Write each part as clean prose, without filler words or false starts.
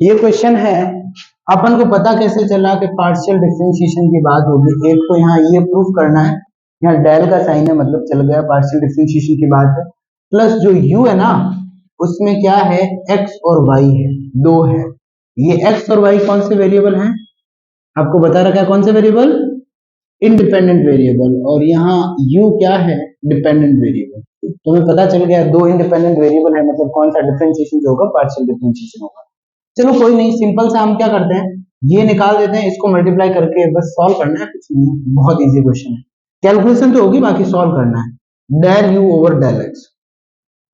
ये क्वेश्चन है, अपन को पता कैसे चला कि पार्शियल डिफरेंशिएशन की बात होगी। एक तो यहाँ ये प्रूफ करना है, यहाँ डेल का साइन है मतलब चल गया, पार्शियल डिफरेंशिएशन की बात है। प्लस जो u है ना उसमें क्या है, x और y है, दो है। ये x और y कौन से वेरिएबल हैं, आपको बता रखा है कौन से वेरिएबल, इंडिपेंडेंट वेरिएबल। और यहाँ u क्या है, डिपेंडेंट वेरिएबल। तो हमें पता चल गया दो इंडिपेंडेंट वेरिएबल है, मतलब कौन सा डिफरेंशिएशन होगा, पार्शियल डिफरेंशिएशन होगा। चलो कोई नहीं, सिंपल से हम क्या करते हैं, ये निकाल देते हैं, इसको मल्टीप्लाई करके बस सॉल्व करना है, कुछ नहीं, बहुत इजी क्वेश्चन है। कैलकुलेशन तो होगी, बाकी सॉल्व करना है। Del u over del x,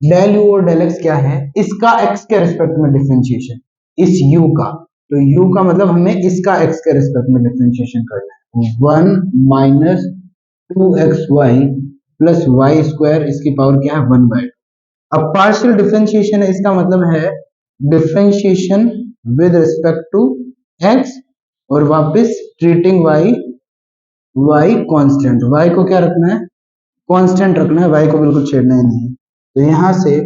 del u over del x क्या है, इसका एक्स के रिस्पेक्ट में डिफरेंशिएशन, इस u का। तो u का मतलब हमें इसका x के रिस्पेक्ट में डिफरेंशिएशन करना है। 1 minus 2xy plus y square, इसकी पावर क्या है 1/2। अब पार्शियल डिफरेंशिएशन है, इसका मतलब है differentiation with respect to x, और वापस ट्रीटिंग y कांस्टेंट। y को क्या रखना है, कांस्टेंट रखना है, y को बिल्कुल छेड़ना ही नहीं। तो यहां से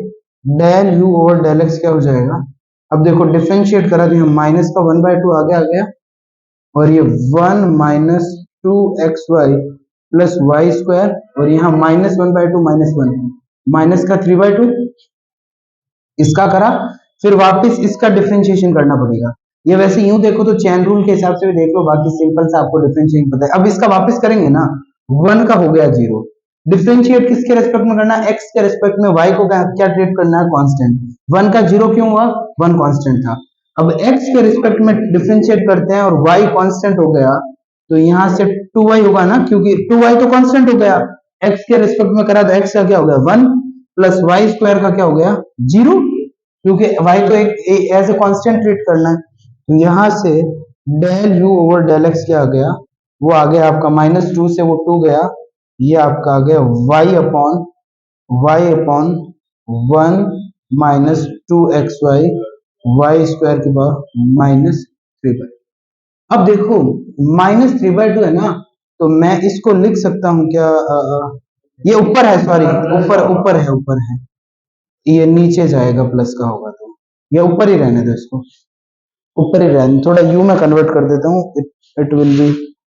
del u over del x क्या हो जाएगा, अब देखो डिफरेंशिएट करा तो माइनस का 1/2 आगे आ गया, और ये 1 minus 2xy plus y square, और यहाँ माइनस 1/2 माइनस 1, माइनस का 3/2 इसका करा, फिर वापस इसका डिफरेंशिएशन करना पड़ेगा। ये वैसे यूं देखो तो चैन रूल के हिसाब से भी देख लो, बाकी सिंपल से आपको डिफरेंशिएशन पता है। अब इसका वापस करेंगे ना, 1 का हो गया 0, डिफरेंशिएट किसके रेस्पेक्ट में करना है, x के रेस्पेक्ट में। y को क्या ट्रीट करना है, कांस्टेंट। 1 का 0 क्यों हुआ, 1 कांस्टेंट था। अब x के रेस्पेक्ट में डिफरेंशिएट करते हैं और y कांस्टेंट हो गया, तो यहां से 2y होगा ना, क्योंकि 2y तो कांस्टेंट हो गया, x के रेस्पेक्ट में करा तो x का क्या हो गया 1, प्लस वाई स्क्वायर का क्या हो गया 0, क्योंकि y को एक एज ए कांस्टेंट ट्रीट करना है। तो यहां से del u over del x क्या आ गया, वो आ गया आपका -2 से वो 2 गया, ये आपका आ गया y upon 1 minus 2xy y square की पावर -3/2। अब देखो -3/2 है ना, तो मैं इसको लिख सकता हूं क्या, ये ऊपर है, सॉरी ऊपर है, ये नीचे जाएगा, प्लस का होगा, तो ये ऊपर ही रहने दो, इसको ऊपर ही रहने, थोड़ा यू में कन्वर्ट कर देता हूँ, it will be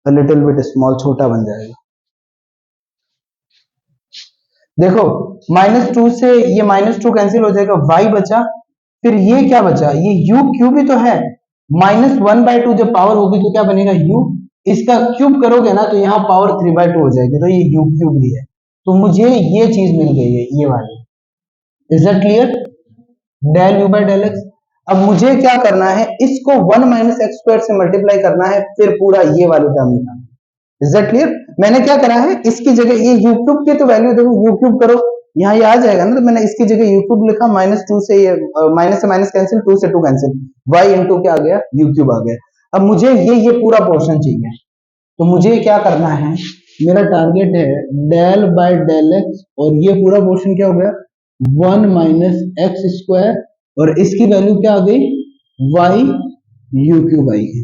a little bit small, छोटा बन जाएगा। देखो -2 से ये -2 कैंसिल हो जाएगा, y बचा, फिर ये क्या बचा, ये u क्यूब ही तो है, -1/2 जब पावर होगी तो क्या बनेगा u, इसका क्यूब करोगे ना तो यहाँ पावर 3/2 हो जाएगी, तो ये u क्यूब ही है। तो मुझे ये चीज मिल गई है, ये वाली। Is that clear, del u by del x। अब मुझे क्या करना है, इसको 1 माइनस एक्स स्क्वायर से मल्टीप्लाई करना है, फिर पूरा ये वाली टर्म निकालना। इज दैट क्लियर, मैंने क्या करा है, इसकी जगह ये u क्यूब की तो वैल्यू देखो, u क्यूब करो, यहाँ ये आ जाएगा ना, तो मैंने इसकी जगह u क्यूब लिखा, -2 से ये माइनस से माइनस कैंसिल, 2 से 2 कैंसिल, y इंटू क्या आ गया, u क्यूब आ गया। अब मुझे ये पूरा पोर्शन चाहिए, तो मुझे क्या करना है, मेरा टारगेट है डेल बाय डेल एक्स, और ये पूरा पोर्शन क्या हो गया 1 माइनस एक्स स्क्वायर, और इसकी वैल्यू क्या आ गई y u क्यूब आई है,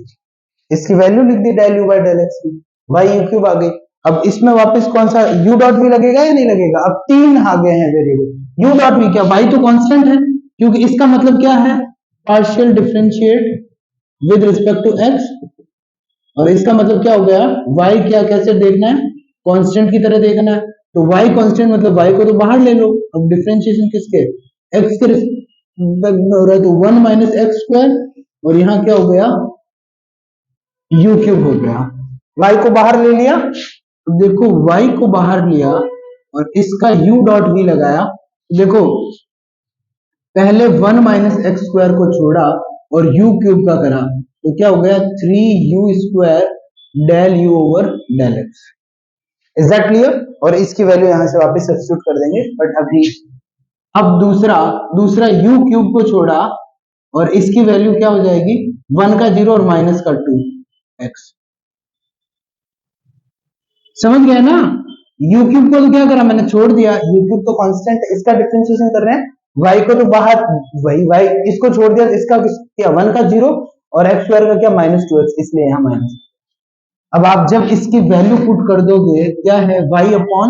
इसकी वैल्यू लिख दी del u by del x की, y u क्यूब आ गई। अब इसमें वापस कौन सा u डॉट भी लगेगा या नहीं लगेगा, अब 3 आ गए हैं वेरिएबल, u डॉट भी क्या, y तो कांस्टेंट है, क्योंकि इसका मतलब क्या है, partial differentiate with respect to x, और इसका मतलब क्या हो गया, y क्या कैसे देखना है, कांस्टेंट की तरह देखना है। तो y कांस्टेंट मतलब y को तो बाहर ले लो, अब डिफरेंशिएशन किसके, x के रिस्पेक्ट हो रहा है, तो 1 माइनस एक्स स्क्वायर, और यहाँ क्या हो गया u क्यूब हो गया, y को बाहर ले लिया, तो देखो y को बाहर लिया और इसका u डॉट भी लगाया, देखो पहले 1 माइनस एक्स स्क्वायर को छोड़ा और u क्यूब का करा, तो क्या हो गया 3u square del u over del x। Is that clear, और इसकी वैल्यू यहां से वापस सब्स्टिट्यूट कर देंगे, बट अभी अब दूसरा u क्यूब को छोड़ा और इसकी वैल्यू क्या हो जाएगी 1 का 0 और माइनस का 2x, समझ गया ना। u क्यूब को तो क्या करा मैंने, छोड़ दिया, u क्यूब तो कांस्टेंट, इसका डिफरेंशिएशन कर रहे हैं, y को तो बाहर, वही y इसको छोड़ दिया, इसका क्या 1 का 0 और x स्क्वायर का क्या -2x, इसलिए यहाँ माइनस। अब आप जब इसकी वैल्यू पुट कर दोगे, क्या है y upon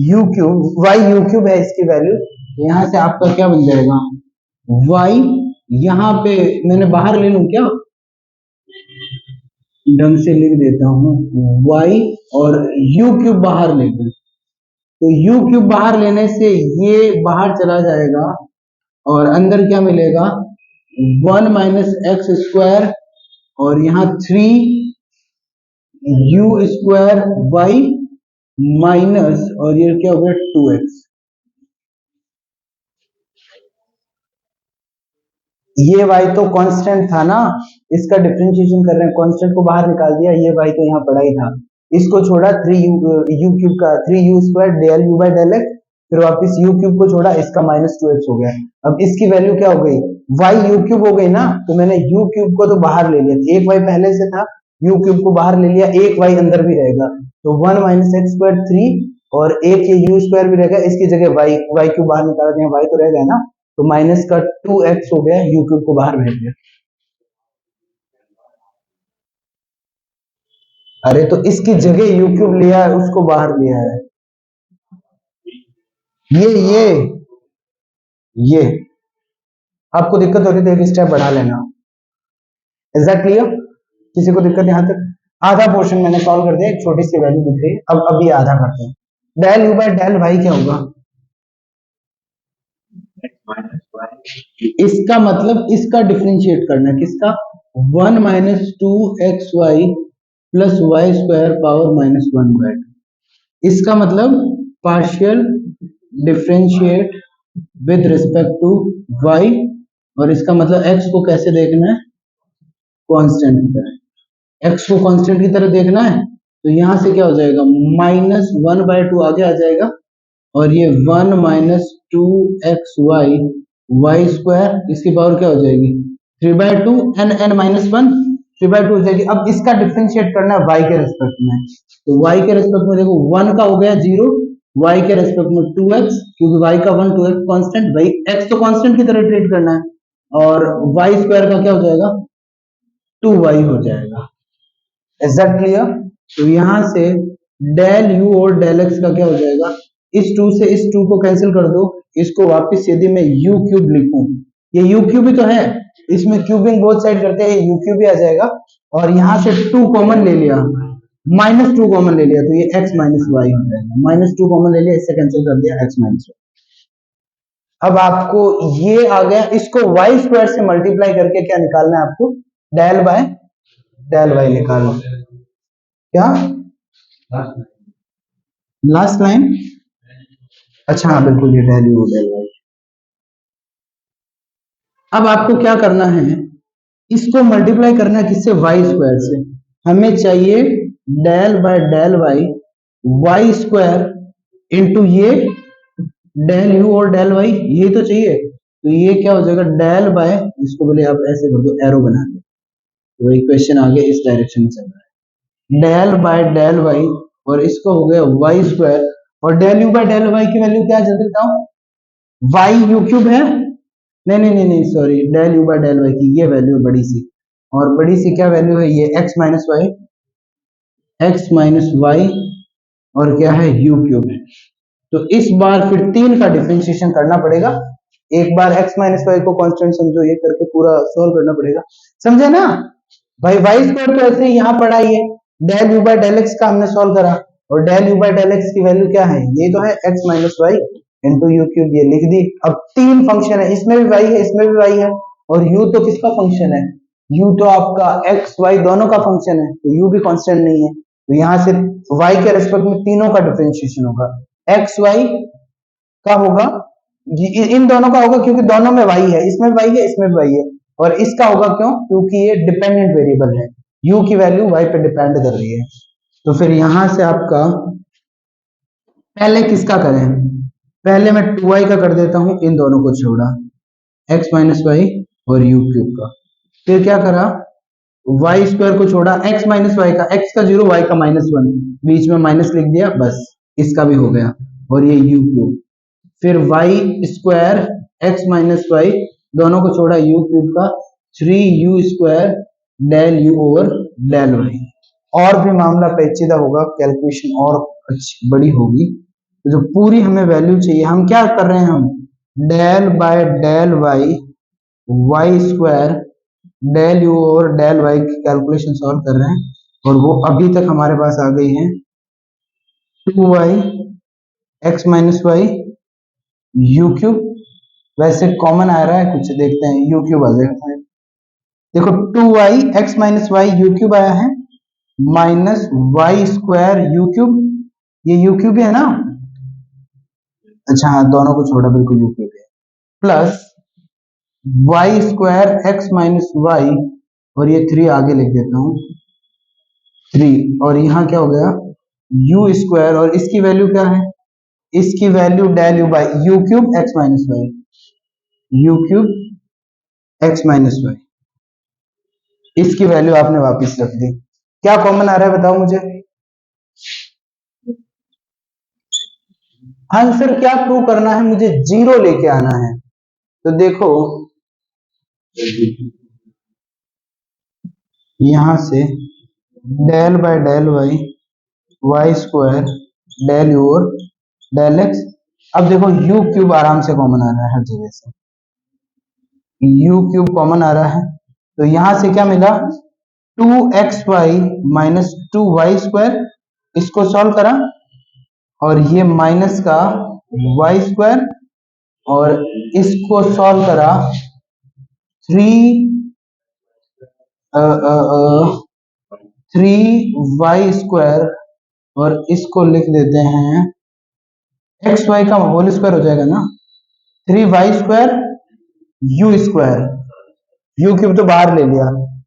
u cube, y u cube है इसकी वैल्यू, यहाँ से आपका क्या बन जाएगा y यहाँ पे मैंने बाहर ले लूं क्या, ढंग से लिख देता हूँ, y और u क्यूब बाहर ले लूं, तो u क्यूब बाहर लेने से ये बाहर चला जाएगा और अंदर क्या मिलेगा, 1 माइनस एक्स स्क्वायर और यहाँ 3 यू स्क्वायर वाई माइनस और ये क्या हो गया 2x। ये y तो कांस्टेंट था ना, इसका डिफरेंशिएशन कर रहे हैं, कांस्टेंट को बाहर निकाल दिया, ये y तो यहाँ पड़ा ही था, इसको छोड़ा 3 यू क्यूब का 3 u square del u by del x, फिर वापस यू क्यूब को छोड़ा, इसका माइनस 2x हो गया। अब इसकी वैल्यू क्या हो गई, y यू क्यूब हो गई ना, तो मैंने यू क्यूब को तो बाहर ले लिया, एक y पहले से था, यू क्यूब को बाहर ले लिया, एक y अंदर भी रहेगा, तो 1 माइनस एक्स स्क्वायर 3 और एक ये यू स्क्वायर भी रहेगा, इसकी जगह y क्यूब बाहर निकाल दिया, y तो रहेगा ना, तो माइनस का 2x हो गया, यू क्यूब को बाहर भेज दिया। अरे तो इसकी जगह यू क्यूब लिया है, उसको बाहर लिया है, ये ये आपको दिक्कत हो रही है तो एक स्टेप बढ़ा लेना। Is that clear? किसी को दिक्कत यहाँ तक? आधा पोर्शन मैंने सॉल्व कर दिया, एक छोटी सी वैल्यू दिख रही है, अब ये आधा करते हैं। Del u by del y क्या होगा, इसका मतलब इसका डिफरेंशिएट करना है, किसका, 1 minus 2xy plus y square power minus 1/2, इसका मतलब partial differentiate with respect to y, और इसका मतलब x को कैसे देखना है, कांस्टेंट की तरह, x को कांस्टेंट की तरह देखना है, तो यहां से क्या हो जाएगा, -1/2 आगे आ जाएगा, और ये 1 माइनस 2xy वाई स्क्वायर, इसकी पावर क्या हो जाएगी 3/2, n -1 3/2 हो जाएगी। अब इसका डिफरेंशिएट करना है y के रेस्पेक्ट में, तो y के रेस्पेक्ट में देखो 1 का हो गया 0, y के रेस्पेक्ट में 2x, क्योंकि y का 1 2x कांस्टेंट, भाई x तो कांस्टेंट की तरह ट्रीट करना है, और y स्क्वायर का क्या हो जाएगा 2y हो जाएगा। Is that clear? तो यहां से डेल u और डेल x का क्या हो जाएगा, इस 2 से इस 2 को कैंसिल कर दो, इसको वापस यदि मैं u क्यूब लिखूं, ये u क्यूब ही तो है, इसमें क्यूबिंग बोथ साइड करते हैं, u क्यूब ही आ जाएगा, और यहां से 2 कॉमन ले लिया, -2 कॉमन ले लिया, तो ये x माइनस वाई हो जाएगा, -2 कॉमन ले लिया, इससे कैंसिल कर दिया x माइनस वाई। अब आपको ये आ गया, इसको y स्क्वायर से मल्टीप्लाई करके क्या निकालना है आपको, डेल बाय डेल वाई निकालना, क्या लास्ट लाइन, अच्छा हाँ बिल्कुल, ये डेल यू डेल वाई। अब आपको क्या करना है, इसको मल्टीप्लाई करना है किससे, वाई स्क्वायर से, हमें चाहिए del by del y, y square into ये डेल यू और डेल वाई, ये तो चाहिए, तो ये क्या हो जाएगा डेल बाय, इसको बोले आप ऐसे कर दो एरो बना के, तो वही क्वेश्चन आगे इस डायरेक्शन में चल रहा है, डेल बाय डेल वाई, और इसको हो गया वाई स्क्वायर, और del u by del y की वैल्यू क्या है जल्दी बताओ, वाई यू क्यूब है, नहीं नहीं नहीं नहीं sorry, del u by del y की ये वैल्यू है बड़ी सी, और बड़ी सी क्या वैल्यू है, ये x minus y, x minus y, और क्या है यू क्यूब है, तो इस बार फिर 3 का डिफरेंशिएशन करना पड़ेगा, एक बार x माइनस वाई को कांस्टेंट समझो, ये करके पूरा सॉल्व करना पड़ेगा, समझे ना भाई, वाई स्क्वायर तो ऐसे ही यहाँ पड़ा ही है, del u by del x का हमने सॉल्व करा, और del u by del x की वैल्यू क्या है, ये तो है x minus y into u cube, ये लिख दी। अब 3 फंक्शन है, इसमें भी y है, इसमें भी y है, और u तो किसका फंक्शन है, u तो आपका x y दोनों का फंक्शन है, तो u भी कांस्टेंट नहीं है, तो यहां से y के रेस्पेक्ट में तीनों का डिफरेंशिएशन होगा, x y का होगा, इन दोनों का होगा क्योंकि दोनों में y है, इसमें भी y है, इसमें भी y है, और इसका होगा क्यों, क्योंकि ये डिपेंडेंट वेरिएबल है, u की वैल्यू y पे डिपेंड कर रही है, तो फिर यहां से आपका पहले किसका करें, पहले मैं 2y का कर देता हूं, इन दोनों को छोड़ा, x माइनस वाई और u क्यूब का, फिर क्या करा, वाई स्क्वायर को छोड़ा, x माइनस वाई का, x का 0 y का -1, बीच में माइनस लिख दिया, बस इसका भी हो गया, और ये u क्यूब, फिर y square x minus y, दोनों को छोड़ा u क्यूब का, 3u square del u over del y, और भी मामला पेचीदा होगा, कैलकुलेशन और अच्छी बड़ी होगी, तो जो पूरी हमें वैल्यू चाहिए, हम क्या कर रहे हैं, हम del by del y y square del u और डेल वाई की कैलकुलेशन सॉल्व कर रहे हैं, और वो अभी तक हमारे पास आ गई है 2y x minus y u cube. वैसे कॉमन आ रहा है कुछ, देखते हैं यू क्यूब आ जाएगा। देखो 2y x minus y u cube आया है, minus y square u cube, ये यू क्यूब है ना, अच्छा हाँ दोनों को छोड़ा, बिल्कुल यू क्यूब है, plus y square x minus y, और ये 3 आगे लिख देता हूँ 3, और यहाँ क्या हो गया यू स्क्वायर, और इसकी वैल्यू क्या है, इसकी value del u by u cube x minus y, u cube x minus y, इसकी वैल्यू आपने वापस रख दी। क्या कॉमन आ रहा है बताओ मुझे, आंसर क्या प्रूव करना है मुझे, जीरो लेके आना है। तो देखो यहां से del by del y y square del u और डेल एक्स। अब देखो यू क्यूब आराम से कॉमन आ रहा है हर जगह से, यू क्यूब कॉमन आ रहा है, तो यहां से क्या मिला 2xy माइनस 2y स्क्वायर, इसको सॉल्व करा, और ये माइनस का y स्क्वायर, और इसको सॉल्व करा 3y स्क्वायर, और इसको लिख देते हैं एक्स वाई का होल स्क्वायर हो जाएगा ना, 3y square u square, u cube तो बाहर ले लिया,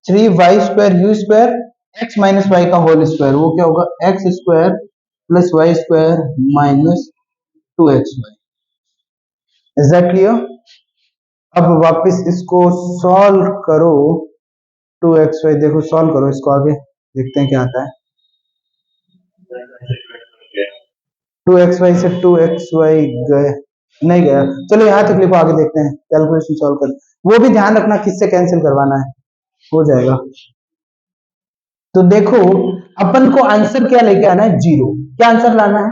3y square u square x minus y का होल स्क्वायर, वो क्या होगा x square plus y square minus 2xy। Is that clear? अब वापस इसको सॉल्व करो, 2xy देखो सॉल्व करो इसको, आगे देखते हैं क्या आता है। 2xy से 2xy गए, नहीं गया, चलो यहाँ तक लिखो, आगे देखते हैं कैलकुलेशन सॉल्व कर, वो भी ध्यान रखना किससे कैंसिल करवाना है, हो जाएगा। तो देखो अपन को आंसर क्या लेके आना है, जीरो, क्या आंसर लाना है,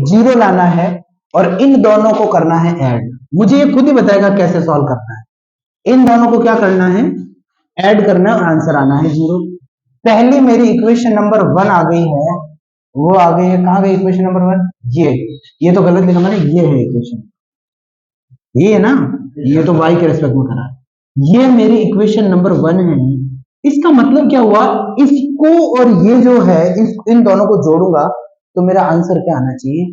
जीरो लाना है, और इन दोनों को करना है ऐड। मुझे ये खुद ही बताएगा कैसे सॉल्व करना है, इन दोनों को क्या करना है, ऐड करना है, और आंसर आना है जीरो। पहली मेरी इक्वेशन नंबर 1 आ गई है, वो आ गई है, कहां गई इक्वेशन नंबर 1, ये तो गलत लिखा मैंने, ये है इक्वेशन, ये है ना, ये तो y के रेस्पेक्ट में करा है, ये मेरी इक्वेशन नंबर 1 है। इसका मतलब क्या हुआ, इसको और ये जो है इन दोनों को जोड़ूंगा तो मेरा आंसर क्या आना चाहिए,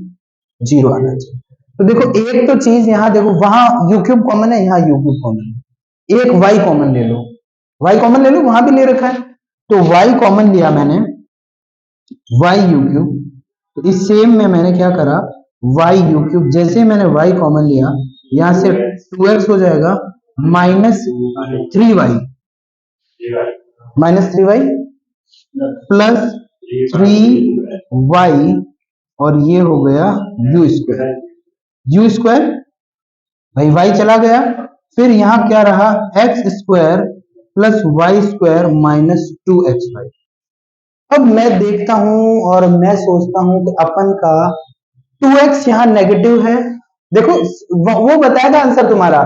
जीरो आना चाहिए। तो देखो एक तो चीज यहाँ देखो, वहां यू क्यूब कॉमन है, यहाँ यू क्यूब कॉमन है, एक वाई कॉमन ले लो, वाई कॉमन ले लो, वहां भी ले रखा है, तो वाई कॉमन लिया मैंने, वाई यू क्यूब, तो इस सेम में मैंने क्या करा, वाई यू क्यूब, जैसे मैंने वाई कॉमन लिया, यहां से 2x हो जाएगा minus 3y, minus 3y plus 3y, और ये हो गया यू स्क्वायर, यू स्क्वायर भाई y चला गया, फिर यहां क्या रहा x square plus y square minus 2xy। अब मैं देखता हूं और मैं सोचता हूं कि अपन का 2x यहाँ नेगेटिव है, देखो वो बताएगा आंसर तुम्हारा,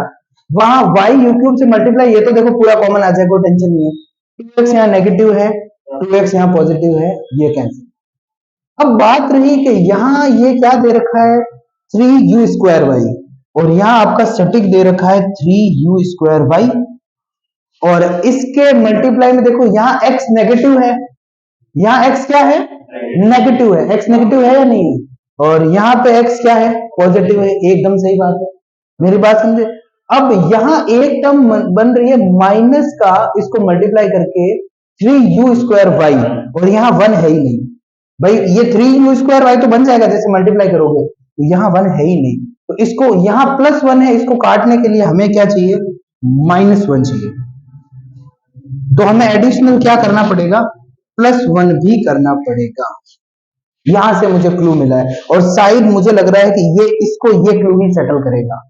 वहां y यू क्यूब से मल्टीप्लाई, ये तो देखो पूरा कॉमन आ जाएगा, कोई टेंशन नहीं है, 2x यहाँ नेगेटिव है, 2x यहाँ पॉजिटिव है, ये कैंसिल। अब बात रही कि यहाँ ये क्या दे रखा है 3u स्क्वायर वाई, और यहाँ आपका सटीक दे रखा है 3u स्क्वायर वाई, और इसके मल्टीप्लाई में देखो यहाँ x नेगेटिव है, यहाँ x क्या है, नेगेटिव है, x नेगेटिव है या नहीं है, और यहाँ पे x क्या है, पॉजिटिव है, एकदम सही बात है, मेरी बात समझे। अब यहाँ एक टर्म बन रही है माइनस का, इसको मल्टीप्लाई करके 3u स्क्वायर वाई, और यहाँ 1 है ही नहीं भाई, ये 3u स्क्वायर वाई तो बन जाएगा जैसे मल्टीप्लाई करोगे, तो यहाँ 1 है ही नहीं, तो इसको यहाँ +1 है, इसको काटने के लिए हमें क्या चाहिए, -1 चाहिए, तो हमें एडिशनल क्या करना पड़ेगा, +1 भी करना पड़ेगा। यहां से मुझे क्लू मिला है, और शायद मुझे लग रहा है कि ये क्लू ही सेटल करेगा,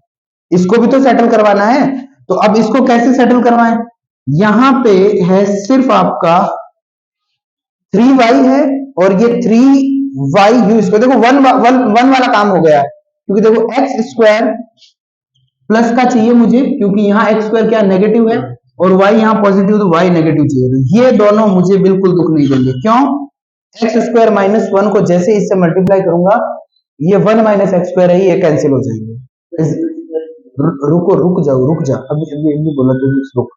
इसको भी तो सेटल करवाना है, तो अब इसको कैसे सेटल करवाएं, यहां पे है सिर्फ आपका 3y है, और ये 3y यू स्क्वायर, देखो वन वाला काम हो गया, क्योंकि देखो एक्स स्क्वायर प्लस का चाहिए मुझे, क्योंकि यहाँ एक्स स्क्वायर क्या नेगेटिव है और वाई यहाँ पॉजिटिव, तो वाई नेगेटिव चाहिए। तो ये दोनों मुझे बिल्कुल दुख नहीं देंगे। क्यों? एक्स स्क्वायर माइनस वन को जैसे इससे मल्टीप्लाई करूंगा, ये वन माइनस एक्स स्क्वायर है, ये कैंसिल हो जाएंगे। रुको, रुक जा, अभी बोला तो रुक,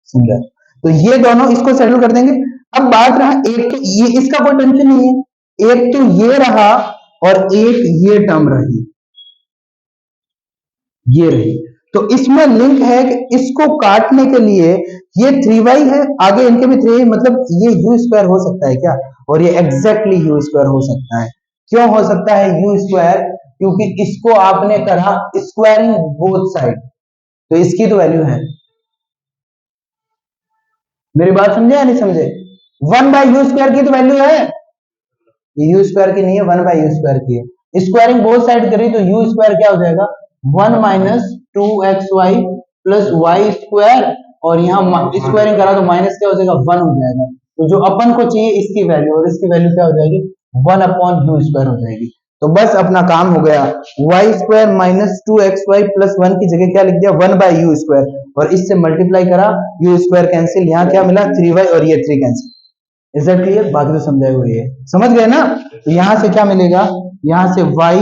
समझा। तो ये दोनों इसको सेटल कर देंगे। अब बात रहा एक, तो ये इसका कोई टेंशन नहीं है, एक तो ये रहा और एक ये टर्म रही, ये रही। तो इसमें लिंक है कि इसको काटने के लिए ये 3y है, आगे इनके भी 3, मतलब ये यू स्क्वायर हो सकता है क्या? और ये एग्जैक्टली यू स्क्वायर हो सकता है। क्यों हो सकता है यू स्क्वायर? क्योंकि इसको आपने करा स्क्वायरिंग बोथ साइड, तो इसकी तो वैल्यू है। मेरी बात समझे या नहीं समझे? वन बाय यू स्क्वायर की तो वैल्यू है, ये यू स्क्वायर की नहीं है, वन बाय यू स्क्वायर की है। स्क्वायरिंग बोथ साइड करी तो यू स्क्वायर क्या हो जाएगा? One minus two x y plus y square, और यहाँ स्क्वायरिंग करा तो माइनस क्या हो जाएगा? वन हो जाएगा। तो जो अपन को चाहिए इसकी वैल्यू, और इसकी वैल्यू क्या हो जाएगी? वन अपॉन यू स्क्वायर हो जाएगी। तो बस अपना काम हो गया। Y square minus two x y plus one की जगह क्या लिख दिया? वन बाय यू स्क्वायर, और इससे मल्टीप्लाई करा, यू स्क्वायर कैंसिल, यहाँ क्या मिला? थ्री वाई, और ये three cancel. Is that clear? बाकी तो समझाए हुए है, समझ गए ना? तो यहां से क्या मिलेगा? यहां से y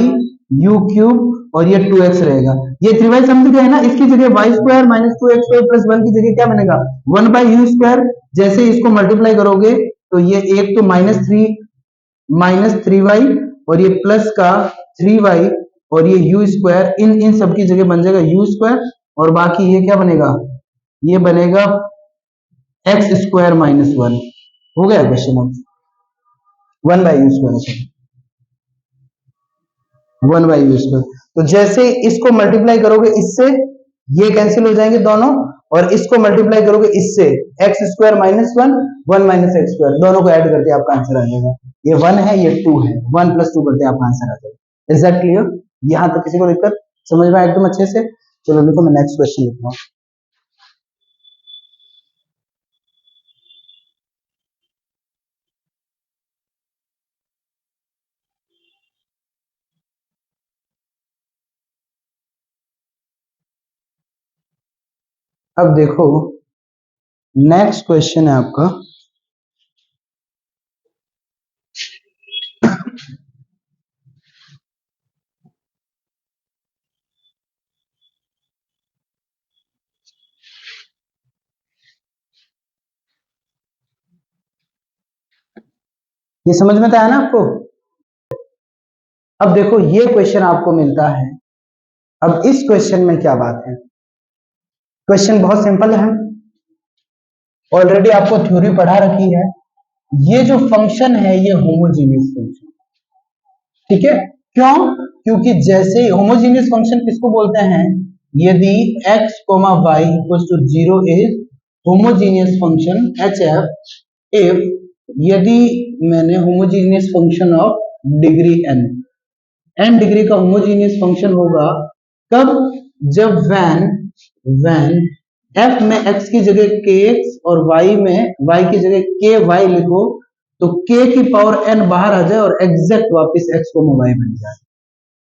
u क्यूब और ये 2x रहेगा, ये 3y समझ गए ना? इसकी जगह y square minus two x square plus one की जगह क्या बनेगा? One by you square. जैसे इसको मल्टीप्लाई करोगे तो ये एक तो माइनस थ्री वाई और ये प्लस का थ्री वाई और ये यू स्क्वायर, इन सब की जगह बन जाएगा यू स्क्वायर, और बाकी ये क्या बनेगा? ये बनेगा एक्स स्क्वायर माइनस वन। हो गया क्वेश्चन? अब one by you square, one by you square. तो जैसे इसको मल्टीप्लाई करोगे इससे, ये कैंसिल हो जाएंगे दोनों, और इसको मल्टीप्लाई करोगे इससे, x square minus one, one minus x square, दोनों को ऐड करके आपका आंसर आ जाएगा। ये वन है, ये टू है, वन प्लस टू करके आपका आंसर आ जाएगा। Is that clear? यहां तक किसी को दिक्कत? समझ में एकदम अच्छे से? चलो देखो, मैं नेक्स्ट क्वेश्चन लिख रहा हूँ। अब देखो, नेक्स्ट क्वेश्चन है आपका, ये समझ में तो आया ना आपको? अब देखो, ये क्वेश्चन आपको मिलता है। अब इस क्वेश्चन में क्या बात है? क्वेश्चन बहुत सिंपल है, ऑलरेडी आपको थ्योरी पढ़ा रखी है। ये जो फंक्शन है ये होमोजीनियस फंक्शन, ठीक है? क्यों? क्योंकि जैसे होमोजीनियस फंक्शन किसको बोलते हैं? यदि x, y equals to 0 is homogeneous function HF if, यदि मैंने homogeneous function of degree n degree का होमोजीनियस फंक्शन होगा कब? जब व्हेन f में x की जगह kx और y में y की जगह ky लिखो, तो k की पावर n बाहर आ जाए और एग्जैक्ट वापस x को y बन जाए,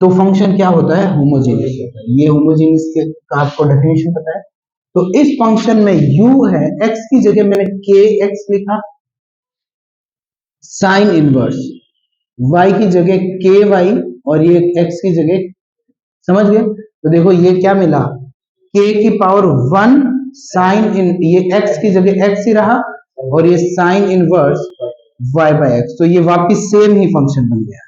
तो फंक्शन क्या होता है? होमोजीनियस होता है। ये होमोजीनियस के का आपको डेफिनेशन पता है? तो इस फंक्शन में u है, x की जगह मैंने kx लिखा, साइन इनवर्स, y की जगह ky और ये x की जगह, समझ गए? तो देखो ये क्या मिला? k की पावर वन साइन इन, ये x की जगह x ही रहा, और ये sine inverse y by x, तो ये वापिस सेम ही फंक्शन बन गया,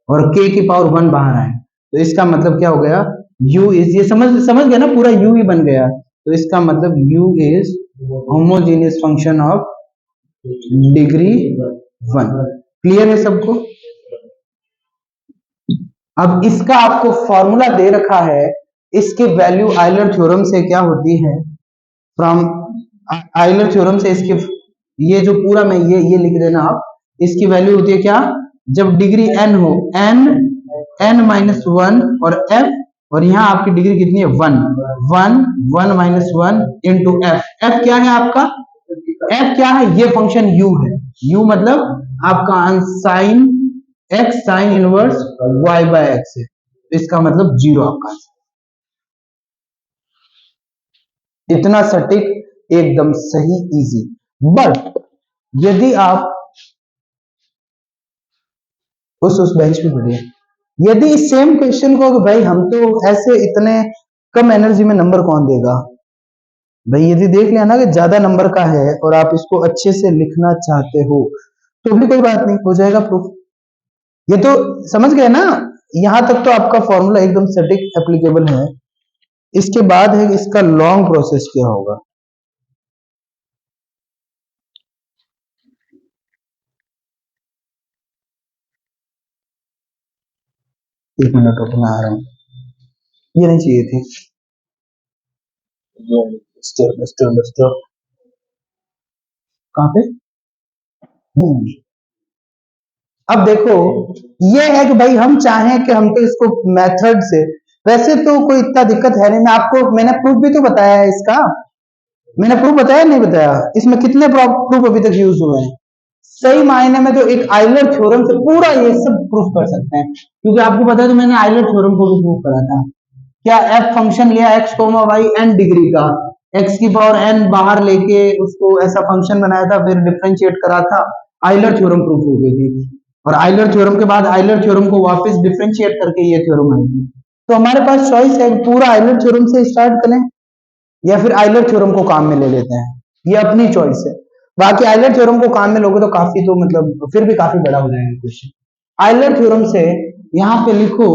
और k की पावर वन बाहर आए, तो इसका मतलब क्या हो गया? u इज, ये समझ गया ना? पूरा u ही बन गया, तो इसका मतलब u is homogeneous function of degree one. Clear है सबको? अब इसका आपको फॉर्मूला दे रखा है, इसकी वैल्यू आयलर थ्योरम से क्या होती है? फ्रॉम आयलर थ्योरम से इसकी, ये जो पूरा मैं ये लिख देना आप, इसकी वैल्यू होती है क्या? जब डिग्री n हो, n माइनस वन और f, और यहाँ आपकी डिग्री कितनी है? One minus one into f क्या है आपका? f क्या है? ये फंक्शन u है, u मतलब आपका sine x sine inverse y by x है, तो इसका मतलब जीरो आपका। इतना सटीक, एकदम सही, इजी। बट यदि आप उस बेंच पे बढ़िया, यदि इस सेम क्वेश्चन को कि भाई हम तो ऐसे इतने कम एनर्जी में नंबर कौन देगा, भाई यदि देख लिया ना कि ज्यादा नंबर का है और आप इसको अच्छे से लिखना चाहते हो तो भी कोई बात नहीं, हो जाएगा प्रूफ। ये तो समझ गए ना, यहां तक तो आपका फॉर्मूला एकदम सटीक एप्लीकेबल है। इसके बाद है इसका लॉन्ग प्रोसेस क्या होगा। एक मिनट रुको, मैं आ रहा हूँ। ये नहीं चाहिए थी। कहाँ पे? अब देखो, ये है कि भाई हम चाहें कि हम तो इसको मेथड से, वैसे तो कोई इतना दिक्कत है नहीं। मैं आपको मैंने प्रूफ भी तो बताया है इसका, मैंने प्रूफ बताया नहीं बताया, इसमें कितने प्रूफ अभी तक यूज हुए हैं। सही मायने में तो एक आइलर थ्योरम से पूरा ये सब प्रूफ कर सकते हैं, क्योंकि आपको पता है तो मैंने आइलर थ्योरम को भी प्रूफ करा था। क्या एफ फंक्शन लिया x comma y n degree का, एक्स की पावर एन बाहर लेके उसको ऐसा फंक्शन बनाया था, फिर डिफरेंशिएट करा था, आइलर थ्योरम प्रूफ हो गई थी। और आइलर थ्योरम के बाद आइलर थ्योरम को वापस डिफरेंशिएट करके ये थ्योरम आई थी। तो हमारे पास चॉइस है, पूरा आइलर थ्योरम से स्टार्ट करें या फिर आइलर थ्योरम को काम में ले लेते हैं, ये अपनी चॉइस है। बाकी आइलर थ्योरम को काम में लोगे तो काफी, तो मतलब फिर भी काफी बड़ा हो जाएगा क्वेश्चन। आइलर थ्योरम से यहां पे लिखो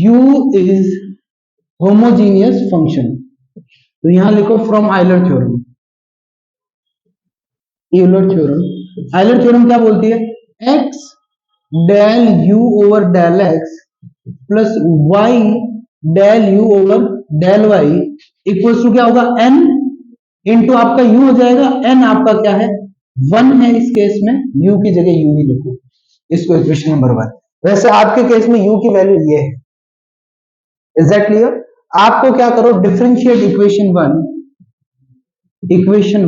u इज होमोजीनियस फंक्शन, तो यहां लिखो from Euler theorem. Euler theorem, Euler theorem क्या बोलती है, x del u over del x plus y del u over del y equals to क्या होगा, n इंटू आपका u हो जाएगा, n आपका क्या है, 1 है। इस केस में u की जगह u ही लिखो, इसको इक्वेशन नंबर 1। वैसे आपके केस में u की वैल्यू ये है। Is that clear? आपको क्या करो, डिफरेंशिएट इक्वेशन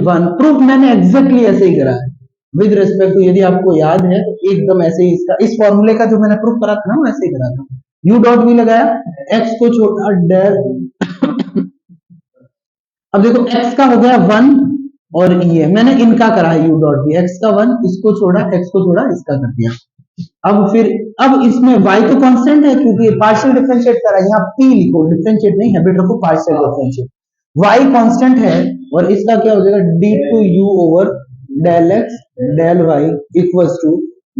1 प्रूफ मैंने एग्जैक्टली ऐसे ही करा है विद रिस्पेक्ट टू, यदि आपको याद है तो एकदम ऐसे ही इसका, इस फॉर्मूले का जो मैंने प्रूफ करा था ना वैसे ही करा था। u डॉट भी लगाया, x को छोड़ा डेल, अब देखो x का हो गया 1 और ये मैंने इनका करा है u डॉट भी, x का 1, इसको छोड़ा, x को छोड़ा, इसका कर दिया। अब फिर, अब इसमें y तो कांस्टेंट है क्योंकि पार्शियल डिफरेंशिएट करा, यहाँ p लिखो, डिफरेंशिएट नहीं, हैबिट रखो पार्शियल डिफरेंशिएट। y कांस्टेंट है और इसका क्या हो जाएगा, d2u over del x del y equals to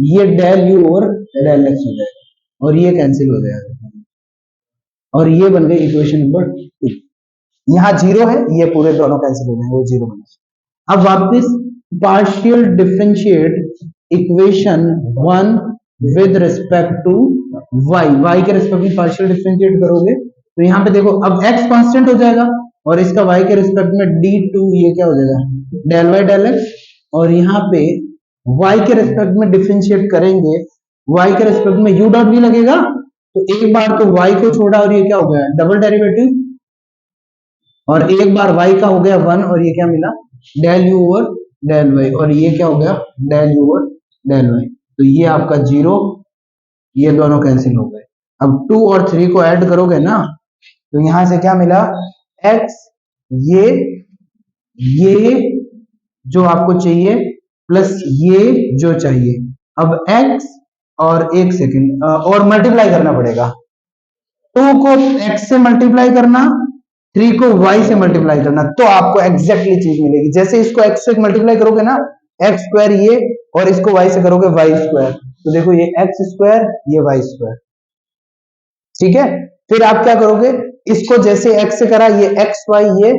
ये del u over del x हो जाएगा और ये कैंसिल हो जाएगा और ये बन गई इक्वेशन नंबर 2। यहाँ जीरो है, ये पूरे दोनों कैंसिल हो जाएंगे, वो जीरो बने। अब वापस partial differentiate equation 1 with respect to y, y के रिस्पेक्ट में पार्शियल डिफरेंशिएट करोगे तो यहाँ पे देखो अब x कांस्टेंट हो जाएगा और इसका y के रिस्पेक्ट में d2, ये क्या हो जाएगा, डेल y डेल x, और यहाँ पे y के रिस्पेक्ट में डिफरेंशिएट करेंगे, y के रिस्पेक्ट में u डॉट भी लगेगा, तो एक बार तो y को छोड़ा और ये क्या हो गया, डबल डेरिवेटिव, और एक बार y का हो गया 1 और ये क्या मिला, del u over del y, और ये क्या हो गया, del u over del y। तो ये आपका जीरो, ये दोनों कैंसिल हो गए। अब 2 और 3 को ऐड करोगे ना तो यहां से क्या मिला, x, ये जो आपको चाहिए प्लस ये जो चाहिए। अब x और एक सेकंड और मल्टीप्लाई करना पड़ेगा, 2 को x से मल्टीप्लाई करना, 3 को y से मल्टीप्लाई करना, तो आपको एग्जैक्टली चीज मिलेगी। जैसे इसको x से मल्टीप्लाई करोगे ना, x स्क्वायर ये, और इसको y से करोगे y स्क्वायर, तो देखो ये x स्क्वायर ये y स्क्वायर, ठीक है। फिर आप क्या करोगे, इसको जैसे x से करा ये x y, ये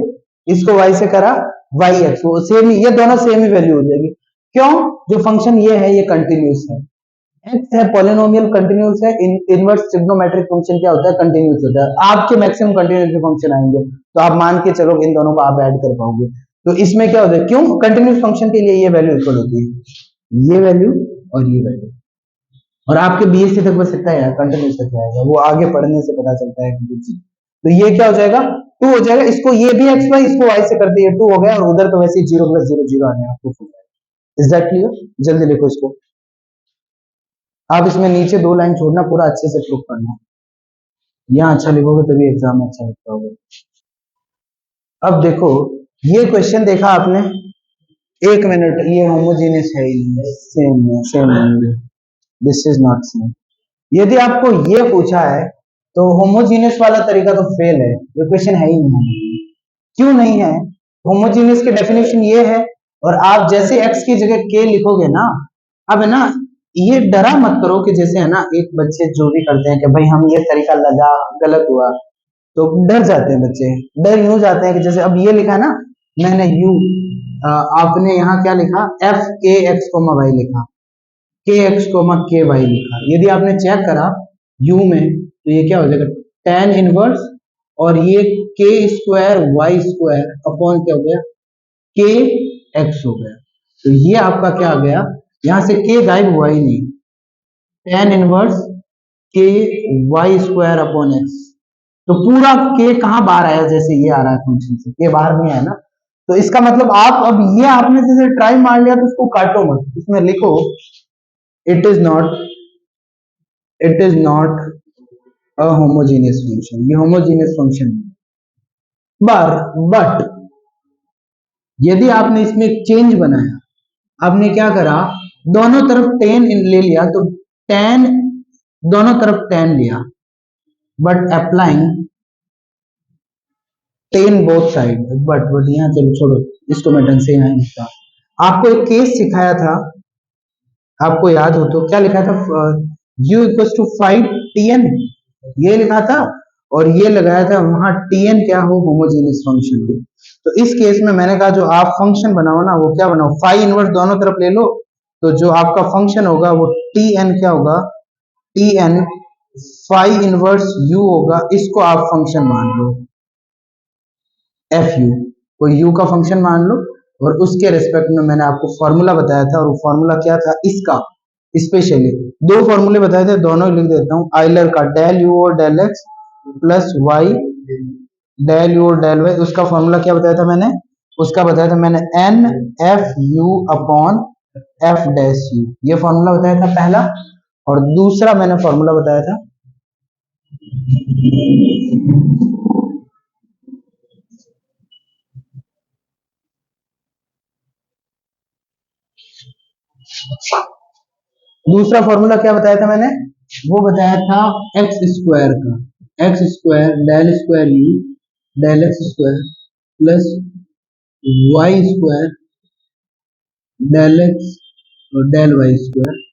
इसको y से करा y x, वो सेम ही, ये दोनों सेम ही वैल्यू हो जाएगी। क्यों, जो फंक्शन ये है ये कंटिन्यूस है, x है पॉलिनोमियल कंटिन्यूस है, इनवर्स ट्रिग्नोमेट्रिक फंक्शन क्या होता है, कंटिन्यूस होता है। आपके मैक्सिमम कंटिन्यूस फंक्शन आएंगे तो आप मान के चलो इन दोनों को आप ऐड कर पाओगे। तो इसमें क्या होता है, क्यों, कंटिन्यूस फंक्शन के लिए ये वैल्यू इक्वल होती है, ये वैल्यू और ये वैल्यू। और आपके बीएससी तक बस सकता है कंटिन्यूस तक आएगा, वो आगे पढ़ने से पता चलता है कि तो ये क्या हो जाएगा, 2 हो जाएगा, इसको ये भी x y, इसको y से कर दिए 2 हो गया, और उधर तो वैसे 0 प्लस 0 0 आने आपको। Is that clear? जल्दी लिखो इसको, आप इसमें नीचे 2 लाइन छोड़ना, पूरा अच्छे से प्रूफ करना। यहाँ अच्छा लिखोगे तभी एग्जाम में अच्छा लिख पाओगे। अब देखो, ये क्वेश्चन देखा आपने, एक मिनट, ये होमोजेनियस है ही नहीं, सेम है, दिस इज नॉट सेम। यदि आपको ये पूछा है तो होमोजीनियस वाला तरीका तो फेल है, ये क्वेश्चन है ही नहीं। क्यों नहीं है? होमोजीनियस की डेफिनेशन ये है, और आप जैसे x की जगह k लिखोगे ना, अब है ना, ये डरा मत करो कि जैसे है ना एक बच्चे जो भी करते हैं कि भाई हम ये तरीका लगा गलत हुआ, तो डर जाते हैं बच्चे। डर यूं जाते हैं कि जैसे अब ये लिखा है ना, मैंने यू, आपने यहाँ क्या लिखा, एफ के एक्स कोमा वाई लिखा, के एक्स कोमा के वाई लिखा। यदि आपने चेक करा यू में, तो ये क्या हो जाएगा, टेन इनवर्स, और ये के स्क्वायर वाई स्क्वायर अपॉन क्या हो गया, के एक्स हो गया। तो ये आपका क्या आ गया, यहां से के गायब हुआ ही नहीं, टेन इनवर्स के वाई स्क्वायर अपॉन एक्स। तो पूरा के कहाँ बाहर आया, जैसे ये आ रहा है फंक्शन से, के बाहर नहीं आया ना। तो इसका मतलब आप अब ये आपने जैसे ट्राई मार लिया, तो उसको काटो मत, इसमें लिखो it is not, it is not a homogeneous function, ये होमोजेनियस फंक्शन है। बट यदि आपने इसमें एक चेंज बनाया, आपने क्या करा, दोनों तरफ टेन ले लिया, तो टेन, दोनों तरफ टेन लिया, but applying ten both side, but यहाँ चलो छोड़ो, इसको मैं ढंग से यहाँ लिखता हूं। आपको एक केस सिखाया था, आपको याद हो तो, क्या लिखा था, u इक्वल टू 5tn, ये लिखा था, और ये लगाया था वहां tn क्या हो, होमोजेनियस फंक्शन हो। तो इस केस में मैंने कहा जो आप फंक्शन बनाओ ना, वो क्या बनाओ, फाइव इनवर्स दोनों तरफ ले लो, तो जो आपका फंक्शन होगा वो tn क्या होगा, tn फाइव इनवर्स u होगा, इसको आप फंक्शन मान लो, एफ यू, कोई यू का फंक्शन मान लो। और उसके रेस्पेक्ट में मैंने आपको फॉर्मूला बताया था, और वो फॉर्मूला क्या था इसका, स्पेशली दो फॉर्मूले बताए थे, दोनों लिख देता हूँ। आइलर का डेल यू और del x plus y, del u और डेल वाई, उसका फॉर्मूला क्या बताया था मैंने, उसका बताया था मैंने n f u upon f dash u, ये फॉर्मूला बताया था पहला। और दूसरा मैंने फॉर्मूला बताया था, दूसरा फॉर्मूला क्या बताया था मैंने, वो बताया था एक्स स्क्वायर का, x square del square u del x square plus y square del x और del y square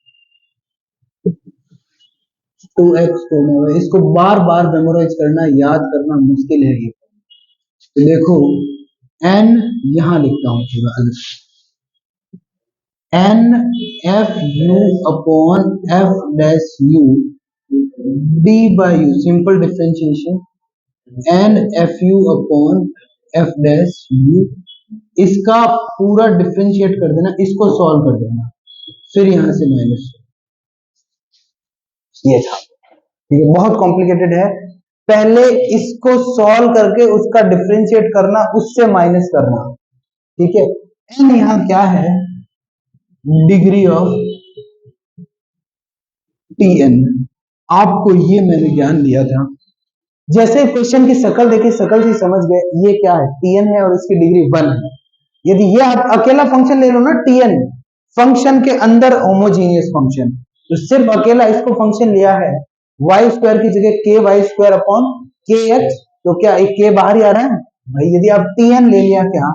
two x comma y. इसको बार बार मेमोराइज करना, याद करना मुश्किल है ये। तो देखो, एन यहां लिखता हूं पूरा अलग, n f u upon f dash u d by u, simple differentiation, n f u upon f dash u, इसका पूरा डिफरेंशिएट कर देना, इसको सॉल्व कर देना, फिर यहां से माइनस, ये था। ठीक है, बहुत कॉम्प्लिकेटेड है, पहले इसको सॉल्व करके उसका डिफरेंशिएट करना, उससे माइनस करना। ठीक है, एन यहां क्या है, डिग्री ऑफ टी एन, आपको ये मैंने ज्ञान दिया था। जैसे क्वेश्चन की शक्ल देखी, शक्ल से समझ गए ये क्या है, टीएन है और इसकी डिग्री 1 है। यदि ये आप अकेला फंक्शन ले लो ना, टीएन फंक्शन के अंदर होमोजीनियस फंक्शन, तो सिर्फ अकेला इसको फंक्शन लिया है, वाई स्क्वायर की जगह के वाई स्क्वायर अपॉन के एक्स, तो क्या एक के बाहर ही आ रहा है भाई। यदि आप टीएन ले लिया, क्या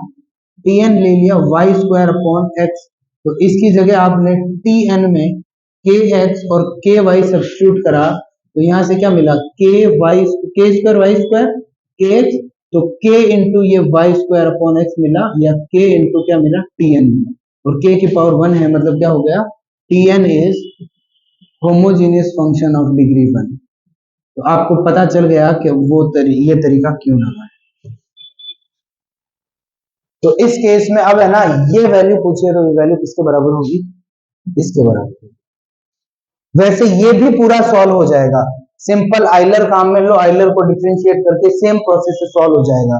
टीएन ले लिया वाई स्क्वायर अपॉन एक्स, तो इसकी जगह आपने टीएन में के एक्स और के वाई सब्स्टिट्यूट करा, तो यहां से क्या मिला, के वाई, के स्क्वायर वाई स्क्वायर के एक्स, तो के इंटू ये वाई स्क्वायर अपॉन एक्स मिला, या के इंटू क्या मिला, टीएन, और के की पावर 1 है, मतलब क्या हो गया, TN is homogeneous function of degree 1। तो आपको पता चल गया कि वो ये तरीका क्यों लगा है। तो इस केस में अब है ना, ये वैल्यू पूछिए तो ये वैल्यू किसके बराबर होगी, इसके बराबर। वैसे ये भी पूरा सॉल्व हो जाएगा, सिंपल आइलर काम में लो, आइलर को डिफरेंशिएट करके सेम प्रोसेस से सॉल्व हो जाएगा।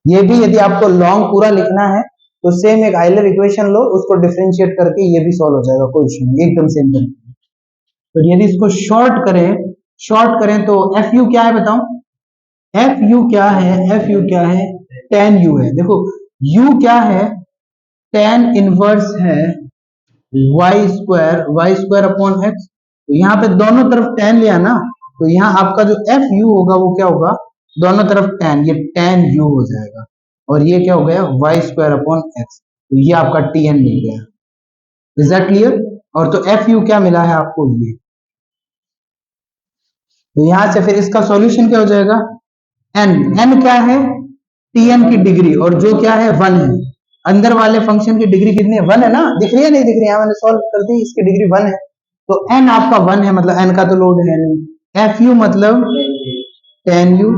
ये भी यदि आपको लॉन्ग पूरा लिखना है, तो सेम एक आइलर इक्वेशन लो, उसको डिफरेंशिएट करके ये भी सॉल्व हो जाएगा, कोई इशू नहीं, एकदम सेम तरीके। तो यदि इसको शॉर्ट करें तो एफ यू क्या है बताऊं, एफ यू क्या है, एफ यू क्या है, टेन यू है। देखो यू क्या है, टेन इनवर्स है वाई स्क्वायर अपॉन एक्स। तो यहाँ पे दोनों तरफ टेन लिया ना, तो यहाँ आपका जो एफ यू होगा वो क्या होगा, दोनों तरफ टेन, ये टेन यू हो जाएगा, और ये क्या हो गया, वाई स्क्वायर अपॉन एक्स। तो ये आपका टी एन मिल गया। Is that clear? और तो एफ यू क्या मिला है आपको, ये। तो यहां से फिर इसका सॉल्यूशन क्या हो जाएगा, एन, एन क्या है, टी एन की डिग्री, और जो क्या है, वन है। अंदर वाले फंक्शन की डिग्री कितनी है, वन है ना, दिख रही है नहीं दिख रही है, मैंने सॉल्व कर दी, इसकी डिग्री वन है। तो एन आपका वन है, मतलब एन का तो लोड है नहीं। एफ यू मतलब ten you,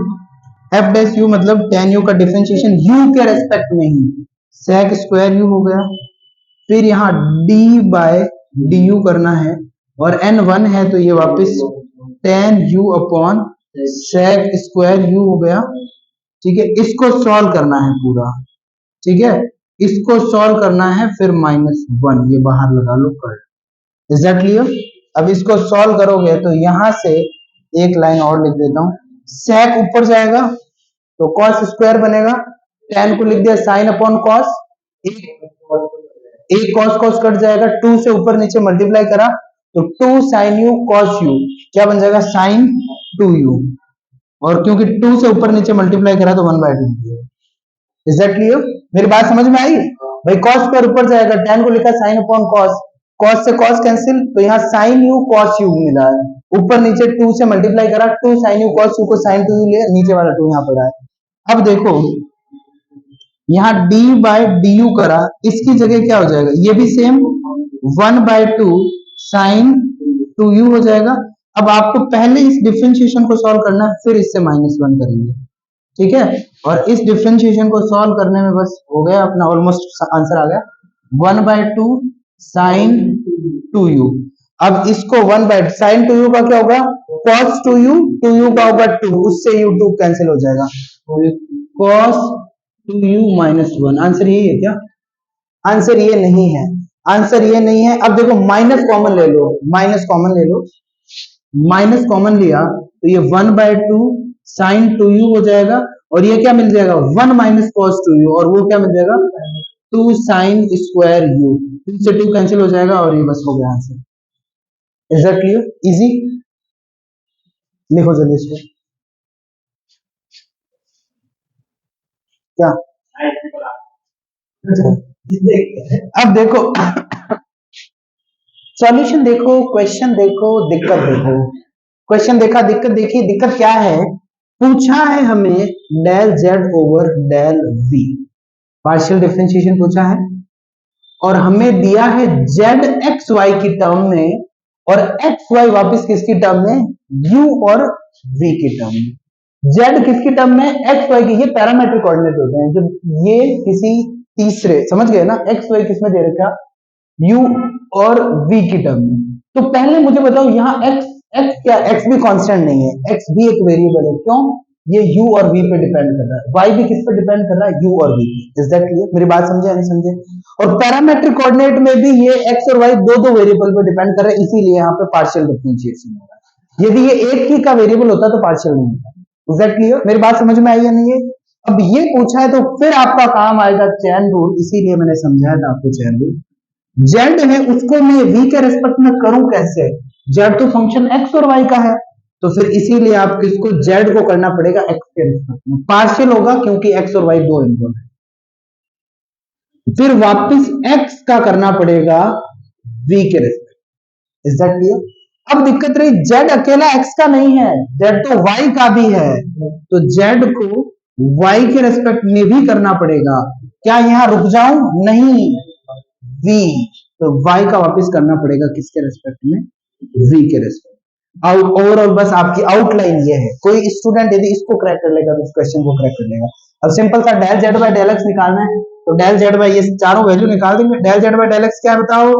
F dash you मतलब टेन यू का डिफरेंशिएशन यू के रेस्पेक्ट में ही सेक स्क्वायर यू हो गया। फिर यहाँ डी बाय डी यू करना है, और एन वन है तो ये वापस tan u upon sec square u हो गया। ठीक है, इसको सॉल्व करना है पूरा। ठीक है, इसको सॉल्व करना है, फिर माइनस वन ये बाहर लगा लो कर। Is that clear? अब इसको सॉल्व करोगे तो यहां से एक लाइन और लिख देता हूं, सेक ऊपर जाएगा तो कॉस स्क्वायर बनेगा, टेन को लिख दिया साइन अपॉन कॉस, एक कॉस कॉस कट जाएगा, टू से ऊपर नीचे मल्टीप्लाई करा तो two sine u cos u क्या बन जाएगा, साइन टू यू। और क्योंकि टू से ऊपर नीचे मल्टीप्लाई करा तो one by to. Is that clear? मेरी बात समझ में आई भाई? कॉस पर ऊपर जाएगा, टेन को लिखा साइन अपॉन कॉस, कॉस से कॉस कैंसिल, तो यहाँ साइन यू कॉस यू मिला है। ऊपर नीचे टू से मल्टीप्लाई करा, two sine u cos u को साइन टू यू लिया, नीचे वाला टू यहाँ पड़ा है। अब देखो यहाँ d बाय डी यू करा, इसकी जगह क्या हो जाएगा, ये भी same one by two sine two u हो जाएगा। अब आपको पहले इस डिफरेंशिएशन को सॉल्व करना है, फिर इससे माइनस वन करेंगे। ठीक है, और इस डिफरेंशिएशन को सॉल्व करने में बस हो गया अपना, ऑलमोस्ट आंसर आ गया, one by two sine two you. अब इसको one by sine two you का क्या होगा, कॉस टू यू का होगा टू, उससे यू टू कैंसिल हो जाएगा, cos two u minus one. Answer यही है क्या? आंसर ये नहीं है, आंसर ये नहीं है। अब देखो माइनस कॉमन ले लो, माइनस कॉमन ले लो, माइनस कॉमन लिया तो ये one by two sine two u हो जाएगा, और ये क्या मिल जाएगा, one minus cos two u, और वो क्या मिल जाएगा, two sine square u, two से टू कैंसिल हो जाएगा, और ये बस हो गया answer. Is that clear? Easy? लिखो जल्दी इसको क्या। अब देखो सॉल्यूशन देखो, क्वेश्चन देखो, दिक्कत देखो। क्वेश्चन देखा, दिक्कत देखी। दिक्कत क्या है, पूछा है हमें del z over del v, partial differentiation पूछा है, और हमें दिया है जेड एक्स वाई की टर्म में, और एक्स वाई वापिस किसकी टर्म में, यू और वी की टर्म में। जेड किसकी टर्म में, एक्स वाई की। ये पैरामेट्रिक कोऑर्डिनेट होते हैं जब ये किसी तीसरे, समझ गए ना, एक्स वाई किसमें दे रखा, यू और v की टर्म में। तो पहले मुझे बताओ यहाँ x, x क्या, x भी कांस्टेंट नहीं है, x भी एक वेरिएबल है। क्यों? ये u और v पे डिपेंड कर रहा है, y भी किस पे डिपेंड कर रहा है, u और v पे। Is that clear? मेरी बात समझे या नहीं समझे? और पैरामेट्रिक कोऑर्डिनेट में भी ये x और y दो दो वेरिएबल पे डिपेंड कर रहे हैं, इसीलिए यहाँ पे पार्शियल डिफरेंशिएशन हो रहा है। यदि ये एक ही का वेरिएबल होता तो पार्शियल नहीं होता। Is that clear? मेरी बात समझ में आई या नहीं है? अब ये पूछा है तो फिर आपका काम आएगा चैन रूल, इसीलिए मैंने समझाया था आपको चैन रूल। जेड है उसको मैं v के रेस्पेक्ट में करूं कैसे, जेड तो फंक्शन x और y का है, तो फिर इसीलिए आप किसको, जेड को करना पड़ेगा x के रेस्पेक्ट में, पार्शियल होगा क्योंकि x और y दो इनवॉल्व है। फिर वापस x का करना पड़ेगा v के रेस्पेक्ट। Is that clear? अब दिक्कत रही, जेड अकेला x का नहीं है, जेड तो y का भी है, तो जेड को y के रेस्पेक्ट में भी करना पड़ेगा। क्या यहां रुक जाऊं? नहीं, v, तो y का वापस करना पड़ेगा किसके रेस्पेक्ट में, v के रेस्पेक्ट। ओवरऑल बस आपकी आउटलाइन ये है। कोई स्टूडेंट यदि इसको क्रैक कर लेगा तो इस क्वेश्चन को क्रैक कर लेगा। अब सिंपल सा del z by del x निकालना है, तो डेल जेड बाय ये चारों वैल्यू निकाल देंगे। Del z by del x क्या बताओ,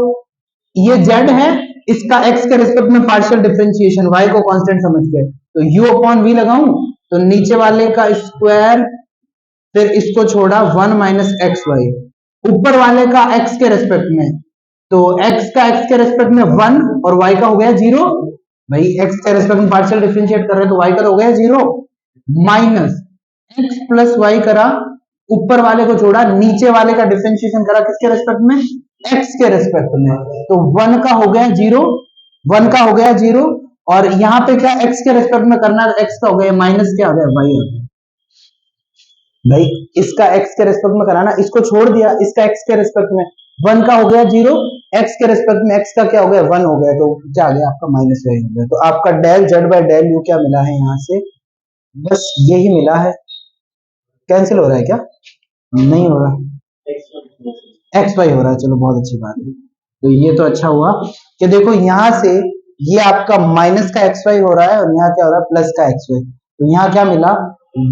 ये जेड है, इसका एक्स के रेस्पेक्ट में पार्शियल डिफरेंशिएशन, y को कांस्टेंट समझ के, तो u अपॉन v लगाऊं तो नीचे वाले का स्क्वायर, फिर इसको छोड़ा वन माइनस एक्स वाई, ऊपर वाले का x के रेस्पेक्ट में, तो x का x के रेस्पेक्ट में वन और y का हो गया जीरो। भाई x के रेस्पेक्ट में पार्शियल डिफरेंशिएट कर रहे हैं तो y का तो हो गया zero. Minus x plus y करा, ऊपर वाले को छोड़ा, नीचे वाले का डिफरेंशिएशन करा किसके रेस्पेक्ट में, एक्स के रेस्पेक्ट में। तो वन का हो गया जीरो, वन का हो गया जीरो, और यहाँ पे क्या एक्स के रेस्पेक्ट में करना, एक्स का हो गया माइनस, क्या हो गया वाई हो गया। भाई इसका एक्स के रेस्पेक्ट में कराना, इसको छोड़ दिया, इसका एक्स के रेस्पेक्ट में, वन का हो गया जीरो, एक्स के रेस्पेक्ट में एक्स का क्या हो गया वन हो गया, तो क्या आ गया आपका माइनस वाई हो गया। तो आपका del z by del u क्या मिला है यहाँ से, बस यही मिला है। कैंसिल हो रहा है क्या, नहीं हो रहा, एक्स वाई हो रहा है, चलो बहुत अच्छी बात है। तो ये तो अच्छा हुआ कि देखो यहाँ से ये आपका माइनस का एक्स वाई हो रहा है, और यहाँ क्या हो रहा है प्लस का एक्स वाई। तो यहाँ क्या मिला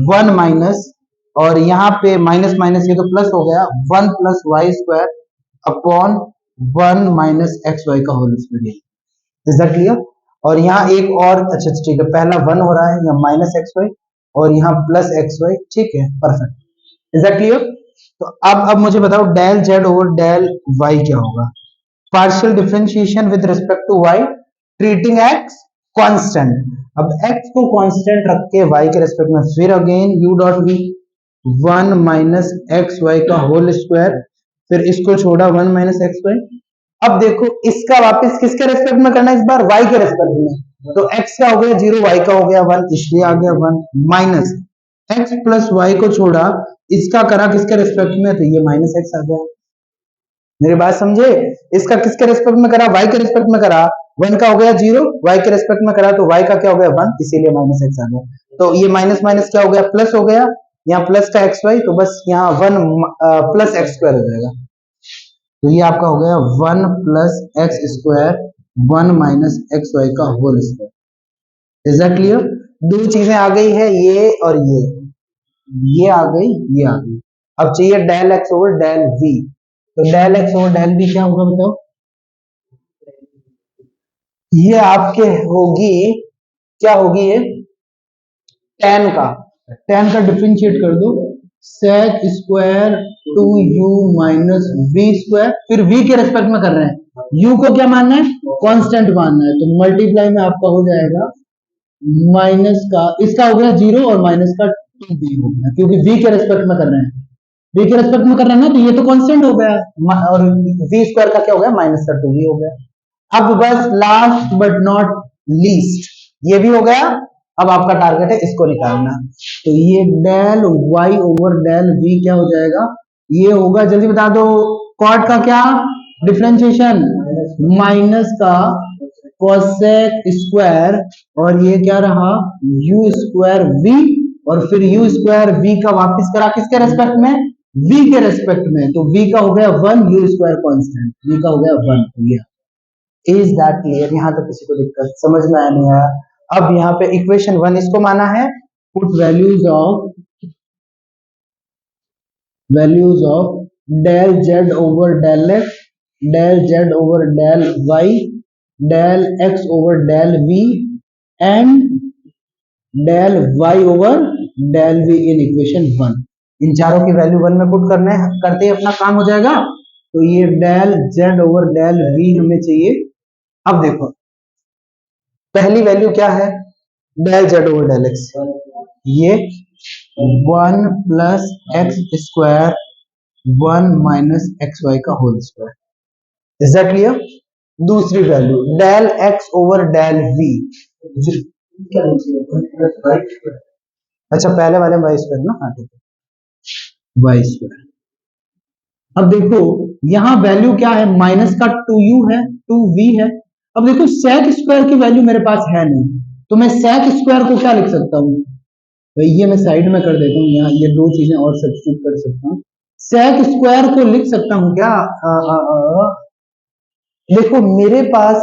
वन माइनस, और यहाँ पे माइनस माइनस ये तो प्लस हो गया, one plus y square upon one minus x y का whole square. Is that clear. और यहाँ एक और, अच्छा ठीक है, पहला वन हो रहा है, यहाँ माइनस एक्स वाई और यहाँ प्लस एक्स वाई, ठीक है परफेक्ट। Is that clear. तो अब मुझे बताओ del z over del y क्या होगा, partial differentiation with respect to y treating x constant. अब एक्स को कांस्टेंट रख के वाई के रिस्पेक्ट में, फिर again u dot v one minus x y का होल स्क्वायर, फिर इसको छोड़ा वन माइनस एक्स वाई। अब देखो इसका वापस किसके रेस्पेक्ट में करना है, इस बार y के रेस्पेक्ट में। तो x का हो गया जीरो, y का हो गया वन, इसलिए आ गया one, minus x plus y को छोड़ा, इसका करा किसके रेस्पेक्ट में, तो ये माइनस एक्स आ गया। मेरी बात समझे, इसका किसके रेस्पेक्ट में करा, y के रेस्पेक्ट में करा, वन का हो गया जीरो, y के रेस्पेक्ट में करा तो y का क्या हो गया वन, इसीलिए माइनस एक्स आ गया। तो ये माइनस माइनस क्या हो गया प्लस हो गया, यहाँ प्लस का एक्स वाई, तो बस यहाँ वन प्लस एक्स स्क्वायर हो जाएगा। तो ये आपका हो गया one plus x square one minus x y का whole square. Is that clear. दो चीजें आ गई है, ये और ये आ गई, ये आ गई। अब चाहिए del x over del v. तो del x over del v क्या होगा बताओ, ये आपके होगी, क्या होगी ये, टेन का, टेन का डिफरेंशिएट कर दो, sec square two u minus v square, फिर v के रेस्पेक्ट में कर रहे हैं, u को क्या मानना है कांस्टेंट मानना है, तो मल्टीप्लाई में आपका हो जाएगा माइनस का, इसका हो गया जीरो और माइनस का टू बी हो गया, क्योंकि v के रेस्पेक्ट में कर रहे हैं, v के रेस्पेक्ट में कर रहे हैं ना, तो ये तो कांस्टेंट हो गया, और v स्क्वायर का क्या हो गया माइनस का टू बी हो गया। अब बस लास्ट बट नॉट लीस्ट ये भी हो गया। अब आपका टारगेट है इसको निकालना, तो ये del y over del v क्या हो जाएगा, ये होगा जल्दी बता दो, कॉट का क्या डिफरेंशिएशन, माइनस का कोसेक स्क्वायर, और ये क्या रहा u स्क्वायर v, और फिर u स्क्वायर v का वापस करा किसके रेस्पेक्ट में, v के रेस्पेक्ट में, तो v का हो गया one, u square constant, v का हो गया वन। इज दैट क्लियर, यहाँ तक किसी को दिक्कत समझ में आया नहीं आया। अब यहाँ पे इक्वेशन वन इसको माना है, put values of del z over del x, del z over del y, del x over del v, and del y over del v in equation one. इन चारों की वैल्यू वन में put करने करते ही अपना काम हो जाएगा। तो ये del z over del v हमें चाहिए। अब देखो पहली वैल्यू क्या है, del z over del x, ये one plus x square one minus x y का whole square. Is that clear. दूसरी value del x over del v, अच्छा पहले वाले वाई स्क्वायर ना, हाँ ठीक है वाई स्क्वायर। अब देखो यहाँ वैल्यू क्या है, माइनस का टू यू है, टू वी है। अब देखो सेक स्क्वायर की वैल्यू मेरे पास है नहीं, तो मैं सेक स्क्वायर को क्या लिख सकता हूँ, तो ये मैं साइड में कर देता हूँ, यहाँ ये दो चीजें और सब्स्टिट्यूट कर सकता हूँ। सेक स्क्वायर को लिख सकता हूँ क्या, देखो मेरे पास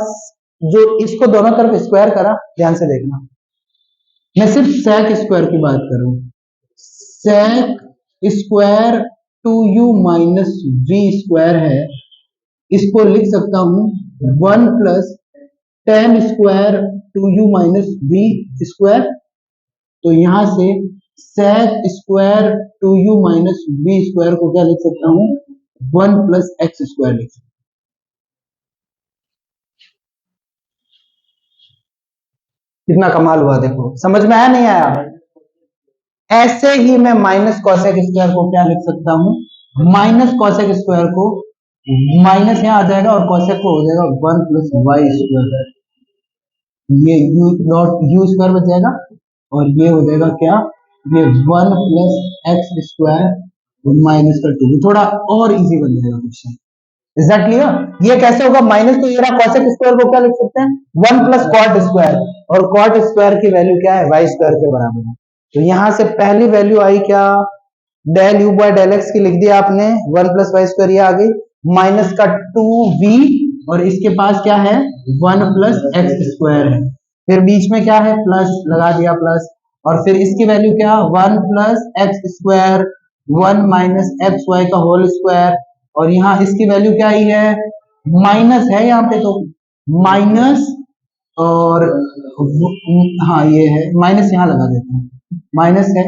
जो इसको दोनों तरफ स्क्वायर करा, ध्यान से देखना, मैं सिर्फ सेक स्क्वायर की बात कर रहा हूँ, sec square two u minus v square है, इसको लिख सकता हूं one plus tan square two u minus v square. तो यहां से sec square two u minus v square को क्या लिख सकता हूं, वन प्लस एक्स स्क्वायर लिख सकता हूं। कितना कमाल हुआ, देखो समझ में आया नहीं आया, ऐसे ही मैं माइनस कॉसेक स्क्वायर को क्या लिख सकता हूं, माइनस कॉसेक स्क्वायर को माइनस यहां आ जाएगा और कॉसेक को हो जाएगा 1 प्लस वाई स्क्वायर, ये यू डॉट यू स्क्वायर बच जाएगा और ये हो जाएगा क्या, ये 1 प्लस एक्स स्क्वायर माइनस का 2, थोड़ा और इजी बन जाएगा क्वेश्चन। Is that clear? ये कैसे होगा, माइनस तो ये रहा, कॉसेक स्क्वायर को क्या लिख सकते हैं 1 प्लस कॉट स्क्वायर, और कॉट स्क्वायर की वैल्यू क्या है, वाई स्क्वायर के बराबर है। तो यहां से पहली वैल्यू आई क्या, del u by del x की लिख दिया आपने, 1 प्लस वाई स्क्वायर ये आ गई, माइनस का 2v, और इसके पास क्या है 1 प्लस एक्स स्क्वायर है, फिर बीच में क्या है प्लस लगा दिया प्लस, और फिर इसकी वैल्यू क्या 1 plus x square 1 minus x y का होल स्क्वायर, और यहाँ इसकी वैल्यू क्या आई है, माइनस है यहाँ पे, तो माइनस, और हाँ ये है माइनस, यहाँ लगा देते हैं माइनस है,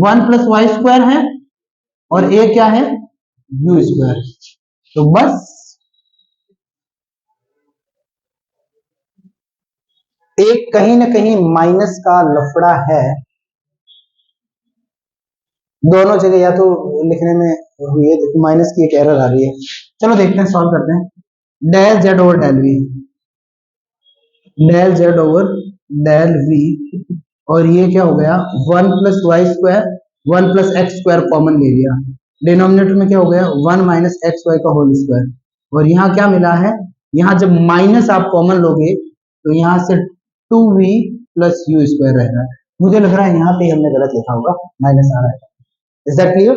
1 प्लस वाई स्क्वायर है और ए क्या है यू स्क्वायर। तो बस एक कहीं ना कहीं माइनस का लफड़ा है दोनों जगह, या तो लिखने में हुई है, देखो माइनस की एक एरर आ रही है। चलो देखते हैं, सॉल्व करते हैं। Del z over del v, del z over del v, और ये क्या हो गया 1 plus y square 1 plus x square common ले लिया, डिनोमिनेटर में क्या हो गया 1 माइनस एक्स वाई का होल स्क्वायर, और यहाँ क्या मिला है, यहाँ जब माइनस आप कॉमन लोगे तो यहाँ से 2v प्लस यू स्क्वायर रहेगा। मुझे लग रहा है यहाँ पे हमने गलत लिखा होगा, माइनस आ रहा है। Is that clear?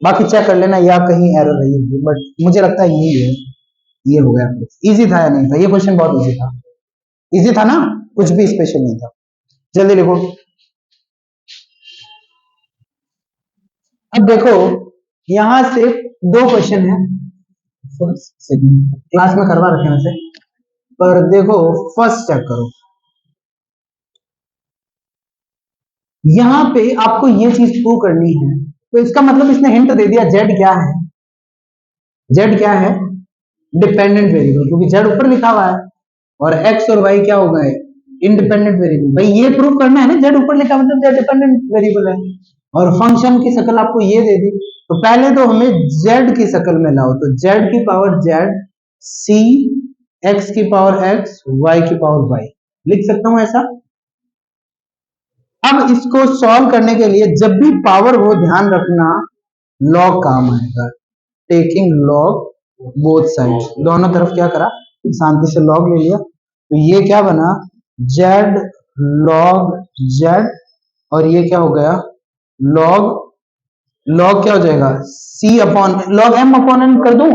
बाकी चेक कर लेना या कहीं एरर रही होगी, बट मुझे लगता है यही है, ये हो गया। इजी था या नहीं था, ये क्वेश्चन बहुत इजी था, इजी था ना, कुछ भी स्पेशल नहीं था। जल्दी लिखो। अब देखो यहां से दो क्वेश्चन है, क्लास में करवा रखे वैसे, पर देखो फर्स्ट चेक करो, यहां पे आपको ये चीज प्रूव करनी है, तो इसका मतलब इसने हिंट दे दिया जेड क्या है, जेड क्या है डिपेंडेंट वेरिएबल, क्योंकि जेड ऊपर लिखा हुआ है और एक्स और वाई क्या हो गए इंडिपेंडेंट वेरिएबल। भाई ये प्रूव करना है ना, जेड ऊपर लिखा मतलब जेड डिपेंडेंट वेरिएबल है, और फंक्शन की शक्ल आपको ये दे दी, तो पहले तो हमें जेड की शक्ल में लाओ, तो जेड की पावर जेड, सी एक्स की पावर एक्स, वाई की पावर वाई, लिख सकता हूं ऐसा। अब इसको सॉल्व करने के लिए जब भी पावर हो ध्यान रखना लॉग काम आएगा, टेकिंग लॉग बोथ साइड, दोनों तरफ क्या करा शांति से लॉग ले लिया, तो ये क्या बना जेड लॉग जेड, और ये क्या हो गया लॉग, लॉग क्या हो जाएगा c upon log m upon n कर दूं,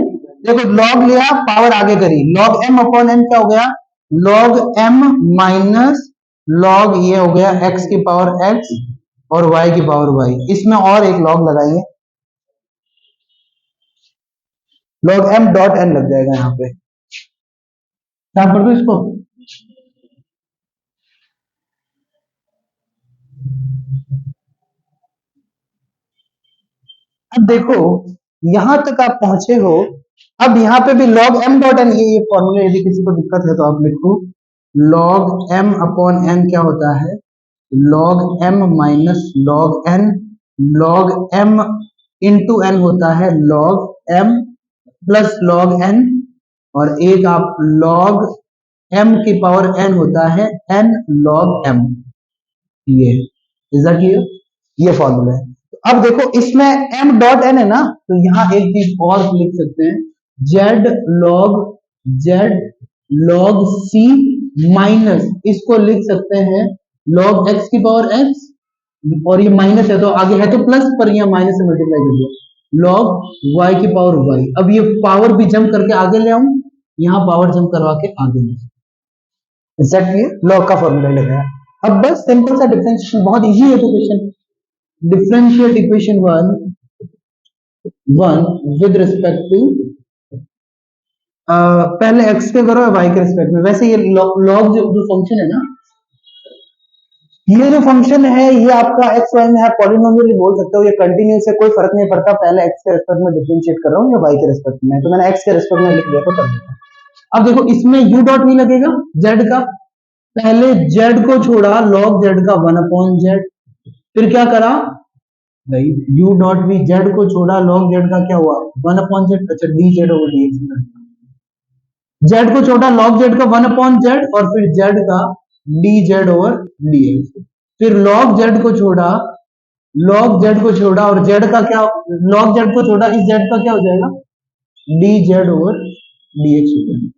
देखो लॉग लिया पावर आगे करी, लॉग एम अपॉन एन क्या हो गया लॉग एम माइनस लॉग ये हो गया एक्स की पावर एक्स और वाई की पावर वाई, इसमें और एक लॉग लगाएंगे, लॉग एम डॉट एन लग जाएगा यहाँ पे, क्या कर दो इसको, अब देखो यहां तक आप पहुंचे हो, अब यहाँ पे भी log m डॉट एन, ये फॉर्मूला यदि किसी को दिक्कत है तो आप लिखो log m अपॉन n क्या होता है log m minus log n, log m into n होता है log m plus log n, और एक आप log m की पावर n होता है n log m, ये इज दैट क्लियर, ये फॉर्मूला है। तो अब देखो इसमें m डॉट n है ना, तो यहाँ एक चीज और लिख सकते हैं z log c माइनस इसको लिख सकते हैं log x की पावर x, और ये माइनस है तो आगे है तो प्लस, पर यहाँ माइनस से मल्टीप्लाई कर दिया log y की पावर y, अब ये पावर भी जंप करके आगे ले आऊं, यहाँ पावर जंप करवा के आगे ले, एग्जैक्टली लॉग का फॉर्मूला लगाया। अब बस सिंपल सा डिफरेंशिएशन बहुत इजी है, तो question differentiate equation one with respect to पहले x पे करो y के रिस्पेक्ट में, वैसे ये लॉग जो फंक्शन है ना, ये जो फंक्शन है ये आपका x y में है, पॉलिनोमियल बोल सकते हो, ये कंटिन्यूस है, कोई फर्क नहीं पड़ता, पहले x के रिस्पेक्ट में डिफरेंशिएट कर रहा हूँ या y के रिस्पेक्ट में, तो मैंने x के रिस्पेक्ट में लिख दिया तो कर दिया। अब देखो इसमें u डॉट नहीं लगेगा z का, पहले z को छोड़ा log z का 1 अपॉन z, फिर क्या करा भाई u डॉट v z को छोड़ा log z का क्या हुआ 1/z। अच्छा dz over dx, z को छोड़ा log z का 1/z और फिर z का dz over dx। फिर log z को छोड़ा और z का क्या, log z को छोड़ा इस z का क्या हो जाएगा dz over dx हो जाएगा।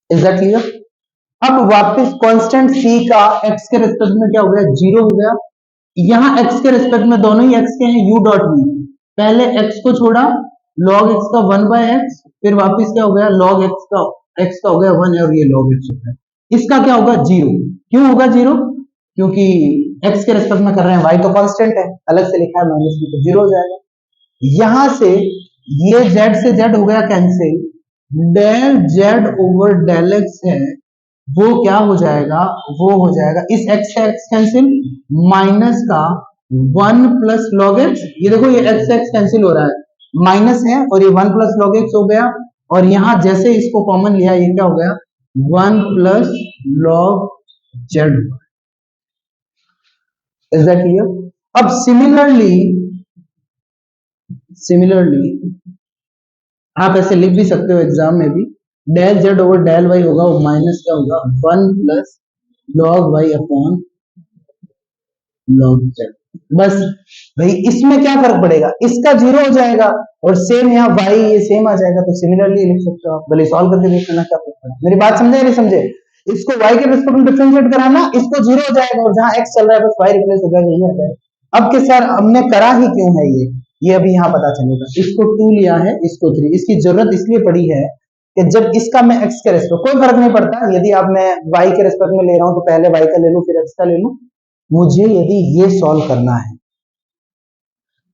Is that clear? अब वापस कांस्टेंट c का x के रिस्पेक्ट में क्या हो गया 0 हो गया। यहाँ x के रिस्पेक्ट में दोनों ही x के हैं u डॉट v, पहले x को छोड़ा log x का 1/x, फिर वापस क्या हो गया log x का हो गया 1 है और ये log x हो गया। इसका क्या होगा 0। क्यों होगा 0? क्योंकि x के रिस्पेक्ट में कर रहे हैं, y तो कांस्टेंट है, अलग से लिखा है माइनस b, तो 0 हो जाएगा। यहां से ये z से z हो गया cancel, del z over del x है वो क्या हो जाएगा, वो हो जाएगा इस x का x कैंसिल माइनस का 1 प्लस लॉग x। ये देखो ये x x कैंसिल हो रहा है, माइनस है और ये 1 प्लस लॉग x हो गया, और यहां जैसे इसको कॉमन लिया ये क्या हो गया 1 plus log z। Is that clear? अब सिमिलरली आप ऐसे लिख भी सकते हो एग्जाम में भी, del z over del y होगा वो माइनस क्या होगा 1 plus log y upon log z। बस भाई इसमें क्या फर्क पड़ेगा, इसका 0 हो जाएगा और सेम यहाँ y ये सेम आ जाएगा, तो सिमिलरली लिख सकते हो आप। भले सॉल्व करके देख लेना क्या फर्क पड़ेगा। मेरी बात समझे नहीं समझे? इसको y के रिस्पेक्ट में डिफरेंशिएट कराना, इसको 0 हो जाएगा और जहां x चल रहा है बस y रिप्लेस हो जाएगा, यही आ जाएगा। अब के सर हमने करा ही क्यों है ये अभी यहाँ पता चलेगा। इसको 2 लिया है, इसको 3, इसकी जरूरत इसलिए पड़ी है कि जब इसका मैं x के रेस्पेक्ट, कोई फर्क नहीं पड़ता यदि आप मैं y के रेस्पेक्ट में ले रहा हूं तो पहले y का ले लूं फिर x का ले लूं। मुझे यदि ये सॉल्व करना है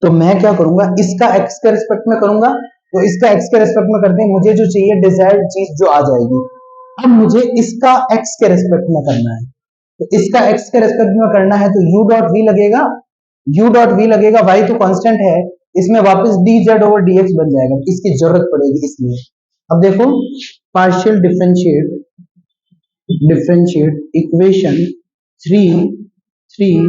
तो मैं क्या करूंगा, इसका x के रेस्पेक्ट में करूंगा, तो इसका x के रेस्पेक्ट में करते हैं, मुझे जो चाहिए डिजायर्ड चीज जो आ जाएगी। अब मुझे इसका x के रेस्पेक्ट में करना है, तो इसका x के रेस्पेक्ट में करना है तो u डॉट v लगेगा, y तो कांस्टेंट है, इसमें वापस dz ओवर dx बन जाएगा, इसकी जरूरत पड़ेगी इसलिए। अब देखो partial differentiate equation 3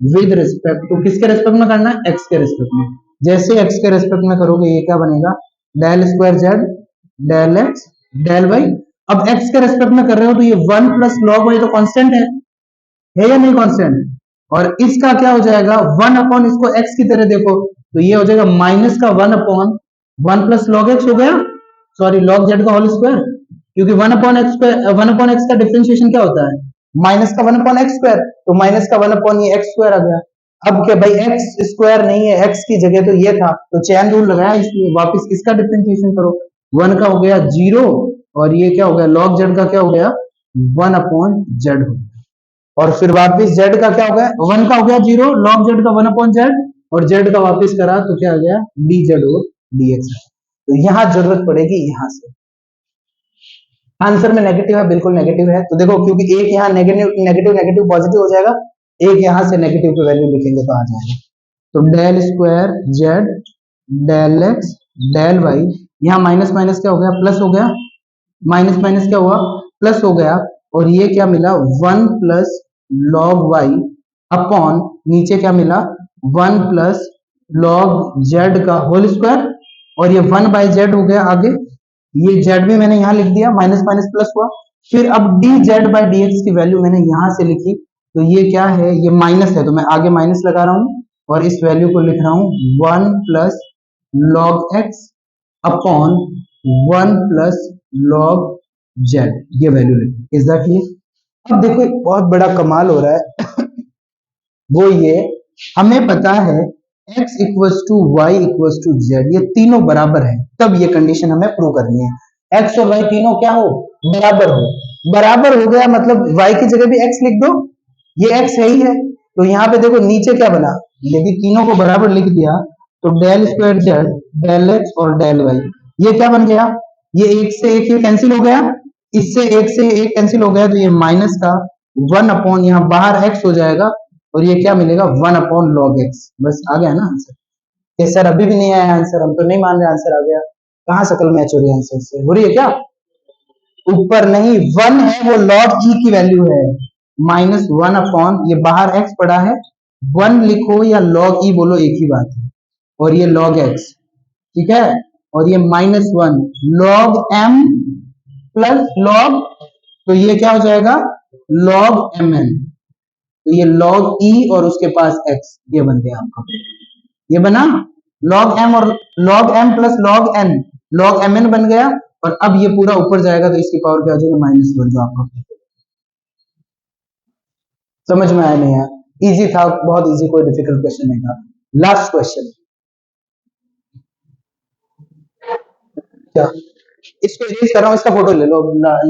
with respect to किसके रेस्पेक्ट में करना है x के रेस्पेक्ट में। जैसे x के रेस्पेक्ट में करोगे ये क्या बनेगा del square z del x del y। अब x के रेस्पेक्ट में कर रहे हो तो ये 1 प्लस लॉग y तो कांस्टेंट है या नहीं कांस्टेंट, और इसका क्या हो जाएगा 1 अपॉन, इसको x की तरह देखो तो ये हो जाएगा माइनस का 1 अपॉन 1 प्लस लॉग x हो गया, सॉरी log z का होल स्क्वायर, क्योंकि 1 अपॉन x का डिफरेंशिएशन क्या होता है माइनस का 1 अपॉन एक्स स्क्वायर, तो माइनस का 1 अपॉन ये एक्स स्क्वायर आ गया। अब क्या भाई एक्स स्क्वायर नहीं है, एक्स की जगह तो ये था, तो चैन रूल लगाया, इसलिए वापस इसका डिफरेंशिएशन करो, 1 का हो गया 0 और ये क्या हो गया log z का क्या हो गया 1 अपॉन z हो गया, और फिर वापस z का क्या हो गया 1 का हो गया 0 log z का 1 अपॉन z और z का वापस करा तो क्या आ गया dz और dx। तो यहां जरूरत पड़ेगी यहां से, आंसर में नेगेटिव है, बिल्कुल नेगेटिव है, तो देखो क्योंकि एक यहाँ नेगेटिव पॉजिटिव हो जाएगा, एक यहां से नेगेटिव की वैल्यू लिखेंगे तो आ जाएगा। तो del square z del x del y, यहाँ माइनस माइनस क्या हो गया प्लस हो गया, माइनस माइनस क्या हुआ प्लस हो गया, और ये क्या मिला 1 प्लस लॉग वाई अपॉन नीचे क्या मिला 1 प्लस लॉग जेड का होल स्क्वायर, और ये 1 बाई जेड हो गया आगे, ये z भी मैंने यहां लिख दिया, माइनस माइनस प्लस हुआ, फिर अब dz बाई dx की वैल्यू मैंने यहां से लिखी, तो ये क्या है ये माइनस है तो मैं आगे माइनस लगा रहा हूं और इस वैल्यू को लिख रहा हूं 1 plus log x upon 1 plus log z, ये वैल्यू लिखी। Is that clear? अब देखो एक बहुत बड़ा कमाल हो रहा है वो ये हमें पता है x equals to y equals to z, ये तीनों बराबर है, तब ये कंडीशन हमें प्रूव करनी है x और y तीनों क्या हो बराबर हो, बराबर हो गया मतलब y की जगह भी x लिख दो, ये x है ही है, तो यहाँ पे देखो नीचे क्या बना, यदि तीनों को बराबर लिख दिया तो del square z del x और डेल वाई, ये क्या बन गया ये एक से एक ये कैंसिल हो गया, इससे एक से एक कैंसिल हो गया, तो ये माइनस का 1 अपॉन यहाँ बाहर x हो जाएगा और ये क्या मिलेगा 1 अपॉन लॉग एक्स। बस आ गया ना आंसर। ये सर अभी भी नहीं आया आंसर, हम तो नहीं मान रहे आंसर आ गया, कहाँ शकल मैच हो रही है आंसर से, हो रही है क्या ऊपर नहीं 1 है वो लॉग ई की वैल्यू है, माइनस 1 अपॉन ये बाहर एक्स पड़ा है वन लिखो या लॉग ई बोलो एक ही बात है। और ये लॉग एक्स, ठीक है, और ये -1 लॉग एम प्लस लॉग, तो ये क्या हो जाएगा लॉग एम एन। तो ये लॉग ई और उसके पास एक्स, ये बन गया आपका, ये बना लॉग एम और log m plus log n, log m n बन गया। और अब ये पूरा ऊपर जाएगा तो इसकी पावर क्या हो जाएगा -1, जो आपका समझ में आया नहीं आया? इजी था, बहुत इजी, कोई डिफिकल्ट क्वेश्चन नहीं था। लास्ट क्वेश्चन क्या, इसको इरेज कर रहा हूँ, इसका फोटो ले लो।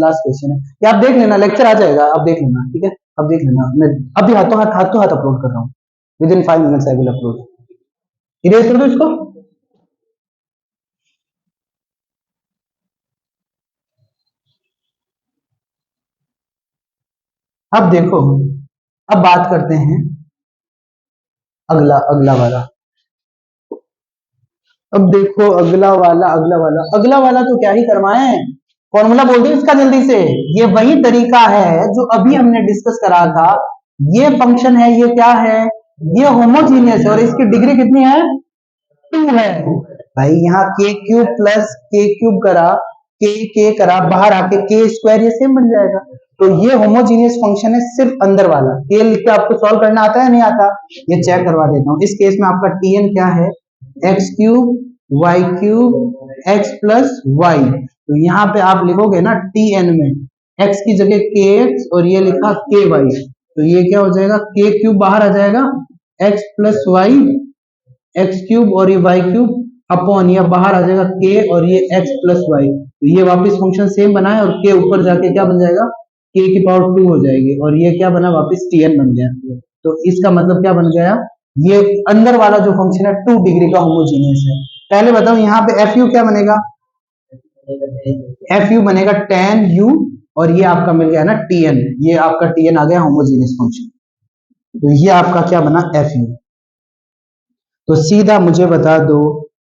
लास्ट क्वेश्चन है ये, आप देख लेना, लेक्चर आ जाएगा, आप देख लेना, ठीक है, आप देख लेना। मैं अभी हाथों हाथ अपलोड कर रहा हूँ, with in 5 minutes I will upload. Erase कर दो इसको। अब देखो, अब बात करते हैं अगला अगला वाला। अब देखो अगला वाला तो क्या ही करवाए, फॉर्मूला बोल दो इसका जल्दी से। ये वही तरीका है जो अभी हमने डिस्कस करा था। ये फंक्शन है, ये क्या है, ये होमोजीनियस है और इसकी डिग्री कितनी है 2 है। भाई यहाँ के क्यूब प्लस के क्यूब करा, के करा, बाहर आके के स्क्वायर, ये सेम बन जाएगा। तो ये होमोजीनियस फंक्शन है, सिर्फ अंदर वाला। के लिख के आपको सॉल्व करना आता है नहीं आता, ये चेक करवा देता हूँ। इस केस में आपका टीएन क्या है, x cube y cube x plus y. तो यहाँ पे आप लिखोगे ना टीएन में एक्स की जगह के एक्स और ये लिखा के वाई, तो ये क्या हो जाएगा के क्यूब बाहर आ जाएगा, x plus y x cube और ये वाई क्यूब अपॉन, ये बाहर आ जाएगा के और ये एक्स प्लस वाई। तो ये वापस फंक्शन सेम बना है और के ऊपर जाके क्या बन जाएगा के की पावर 2 हो जाएगी और ये क्या बना वापस टीएन बन गया। तो इसका मतलब क्या बन गया, ये अंदर वाला जो फंक्शन है 2 डिग्री का होमोजीनियस है। पहले बताओ यहाँ पे एफ यू क्या बनेगा, एफ यू बनेगा tan u और ये आपका मिल गया ना टीएन, ये आपका टीएन आ गया होमोजीनियस फंक्शन। तो ये आपका क्या बना एफ यू। तो सीधा मुझे बता दो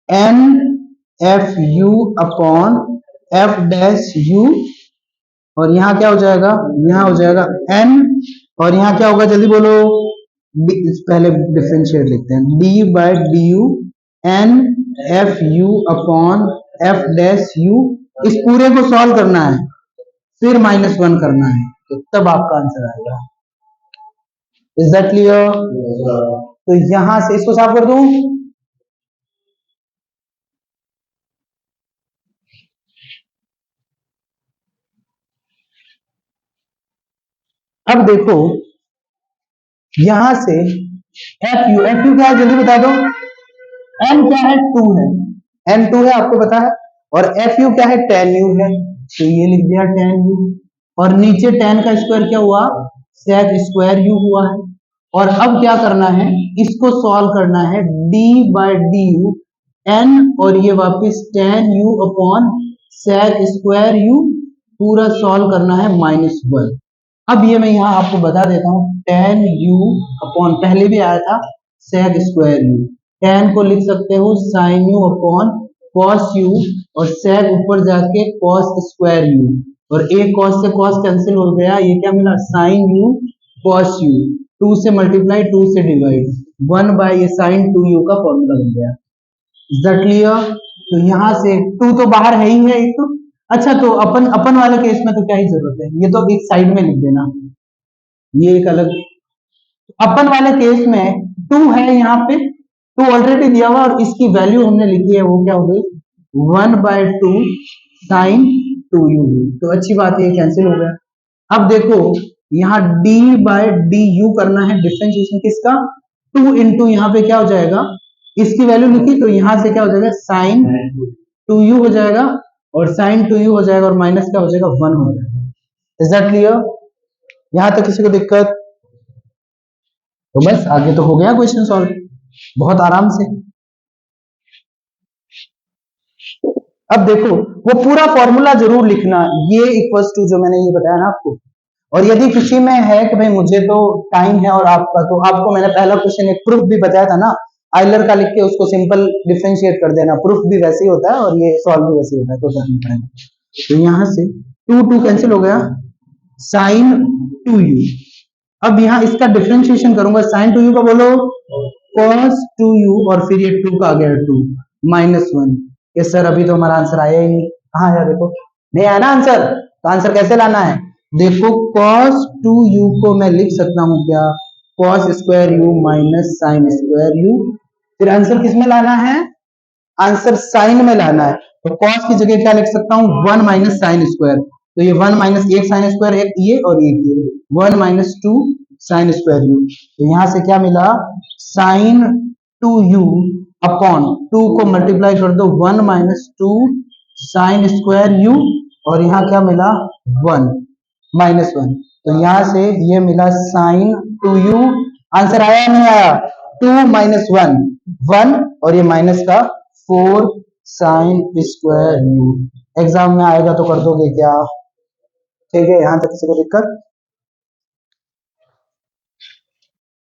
n f u upon f dash u, और यहाँ क्या हो जाएगा, यहाँ हो जाएगा एन और यहाँ क्या होगा जल्दी बोलो, पहले डिफरेंशिएट लिखते हैं, d by d u n f u upon f dash u. इस पूरे को सॉल्व करना है, फिर -1 करना है, तो तब आपका आंसर आएगा। Is that clear? तो यहां से इसको साफ कर दूं, अब देखो यहां से एफ यू क्या है जल्दी बता दो, एन क्या है 2 है, एन 2 है आपको पता है, और एफ यू क्या है tan यू है, तो ये लिख दिया tan यू, और नीचे tan का स्क्वायर क्या हुआ sec स्क्वायर यू हुआ है। और अब क्या करना है, इसको सॉल्व करना है d by d u n और ये वापस tan u upon sec square u, पूरा सॉल्व करना है -1। अब ये मैं यहाँ आपको बता देता हूँ tan u अपॉन पहले भी आया था sec स्क्वायर u, tan को लिख सकते हो sin u upon cos u और sec ऊपर जाके cos स्क्वायर u, और एक cos से cos कैंसिल हो गया, ये क्या मिला sin u cos u, 2 से मल्टीप्लाई 2 से डिवाइड 1 बाय ये sin 2u का फॉर्मूला बन गया। Is that clear? तो यहाँ से 2 तो बाहर है ही है एक तो। अच्छा तो अपन अपन वाले केस में तो क्या ही जरूरत है, ये तो एक साइड में लिख देना, ये एक अलग। अपन वाले केस में 2 है यहाँ पे, 2 ऑलरेडी दिया हुआ और इसकी वैल्यू हमने लिखी है, वो क्या हो गई 1/2 साइन 2u, तो अच्छी बात है कैंसिल हो गया। अब देखो यहाँ d बाय डी यू करना है डिफरेंशिएशन किसका, 2 इंटू यहाँ पे क्या हो जाएगा, इसकी वैल्यू लिखी तो यहाँ से क्या हो जाएगा साइन 2u हो जाएगा और साइन 2u हो जाएगा और माइनस क्या हो जाएगा 1 हो जाएगा। Is that clear? यहाँ तक किसी को दिक्कत? तो बस आगे तो हो गया क्वेश्चन सॉल्व बहुत आराम से। अब देखो वो पूरा फॉर्मूला जरूर लिखना, ये इक्वल्स टू जो मैंने ये बताया ना आपको। और यदि किसी में है कि भाई मुझे तो टाइम है और आपका, तो आपको मैंने पहला क्वेश्चन एक प्रूफ भी बताया था ना, आइलर का लिख के उसको सिंपल डिफरेंशिएट कर देना, प्रूफ भी वैसे ही होता है और ये सॉल्व भी वैसे ही होता है, तो करना पड़ेगा। तो यहां से 2 2 कैंसिल हो गया, साइन 2u अब यहाँ इसका डिफरेंशिएशन करूंगा, साइन टू यू का बोलो cos टू यू, और फिर ये टू का आ गया टू -1। ये सर अभी तो हमारा आंसर आया ही नहीं, कहाँ आया देखो, नहीं आया ना आंसर, तो आंसर कैसे लाना है, देखो cos टू यू को मैं लिख सकता हूँ क्या, cos square you minus sign square you. फिर आंसर किस में लाना है, आंसर साइन में लाना है, तो cos की जगह क्या लिख सकता हूँ, 1 माइनस साइन स्क्वायर, तो ये 1 माइनस एक साइन स्क्वायर, एक ये और एक ये, 1 माइनस 2 साइन स्क्वायर यू। तो यहां से क्या मिला, साइन टू यू अपॉन 2 को मल्टीप्लाई कर दो 1 माइनस 2 साइन स्क्वायर यू, और यहाँ क्या मिला 1 -1, तो यहां से ये मिला साइन टू यू। आंसर आया नहीं आया, 2 माइनस 1 1, और ये माइनस का 4 साइन स्क्वायर यू। एग्जाम में आएगा तो कर दोगे क्या, ठीक है, यहाँ तक किसी को दिक्कत।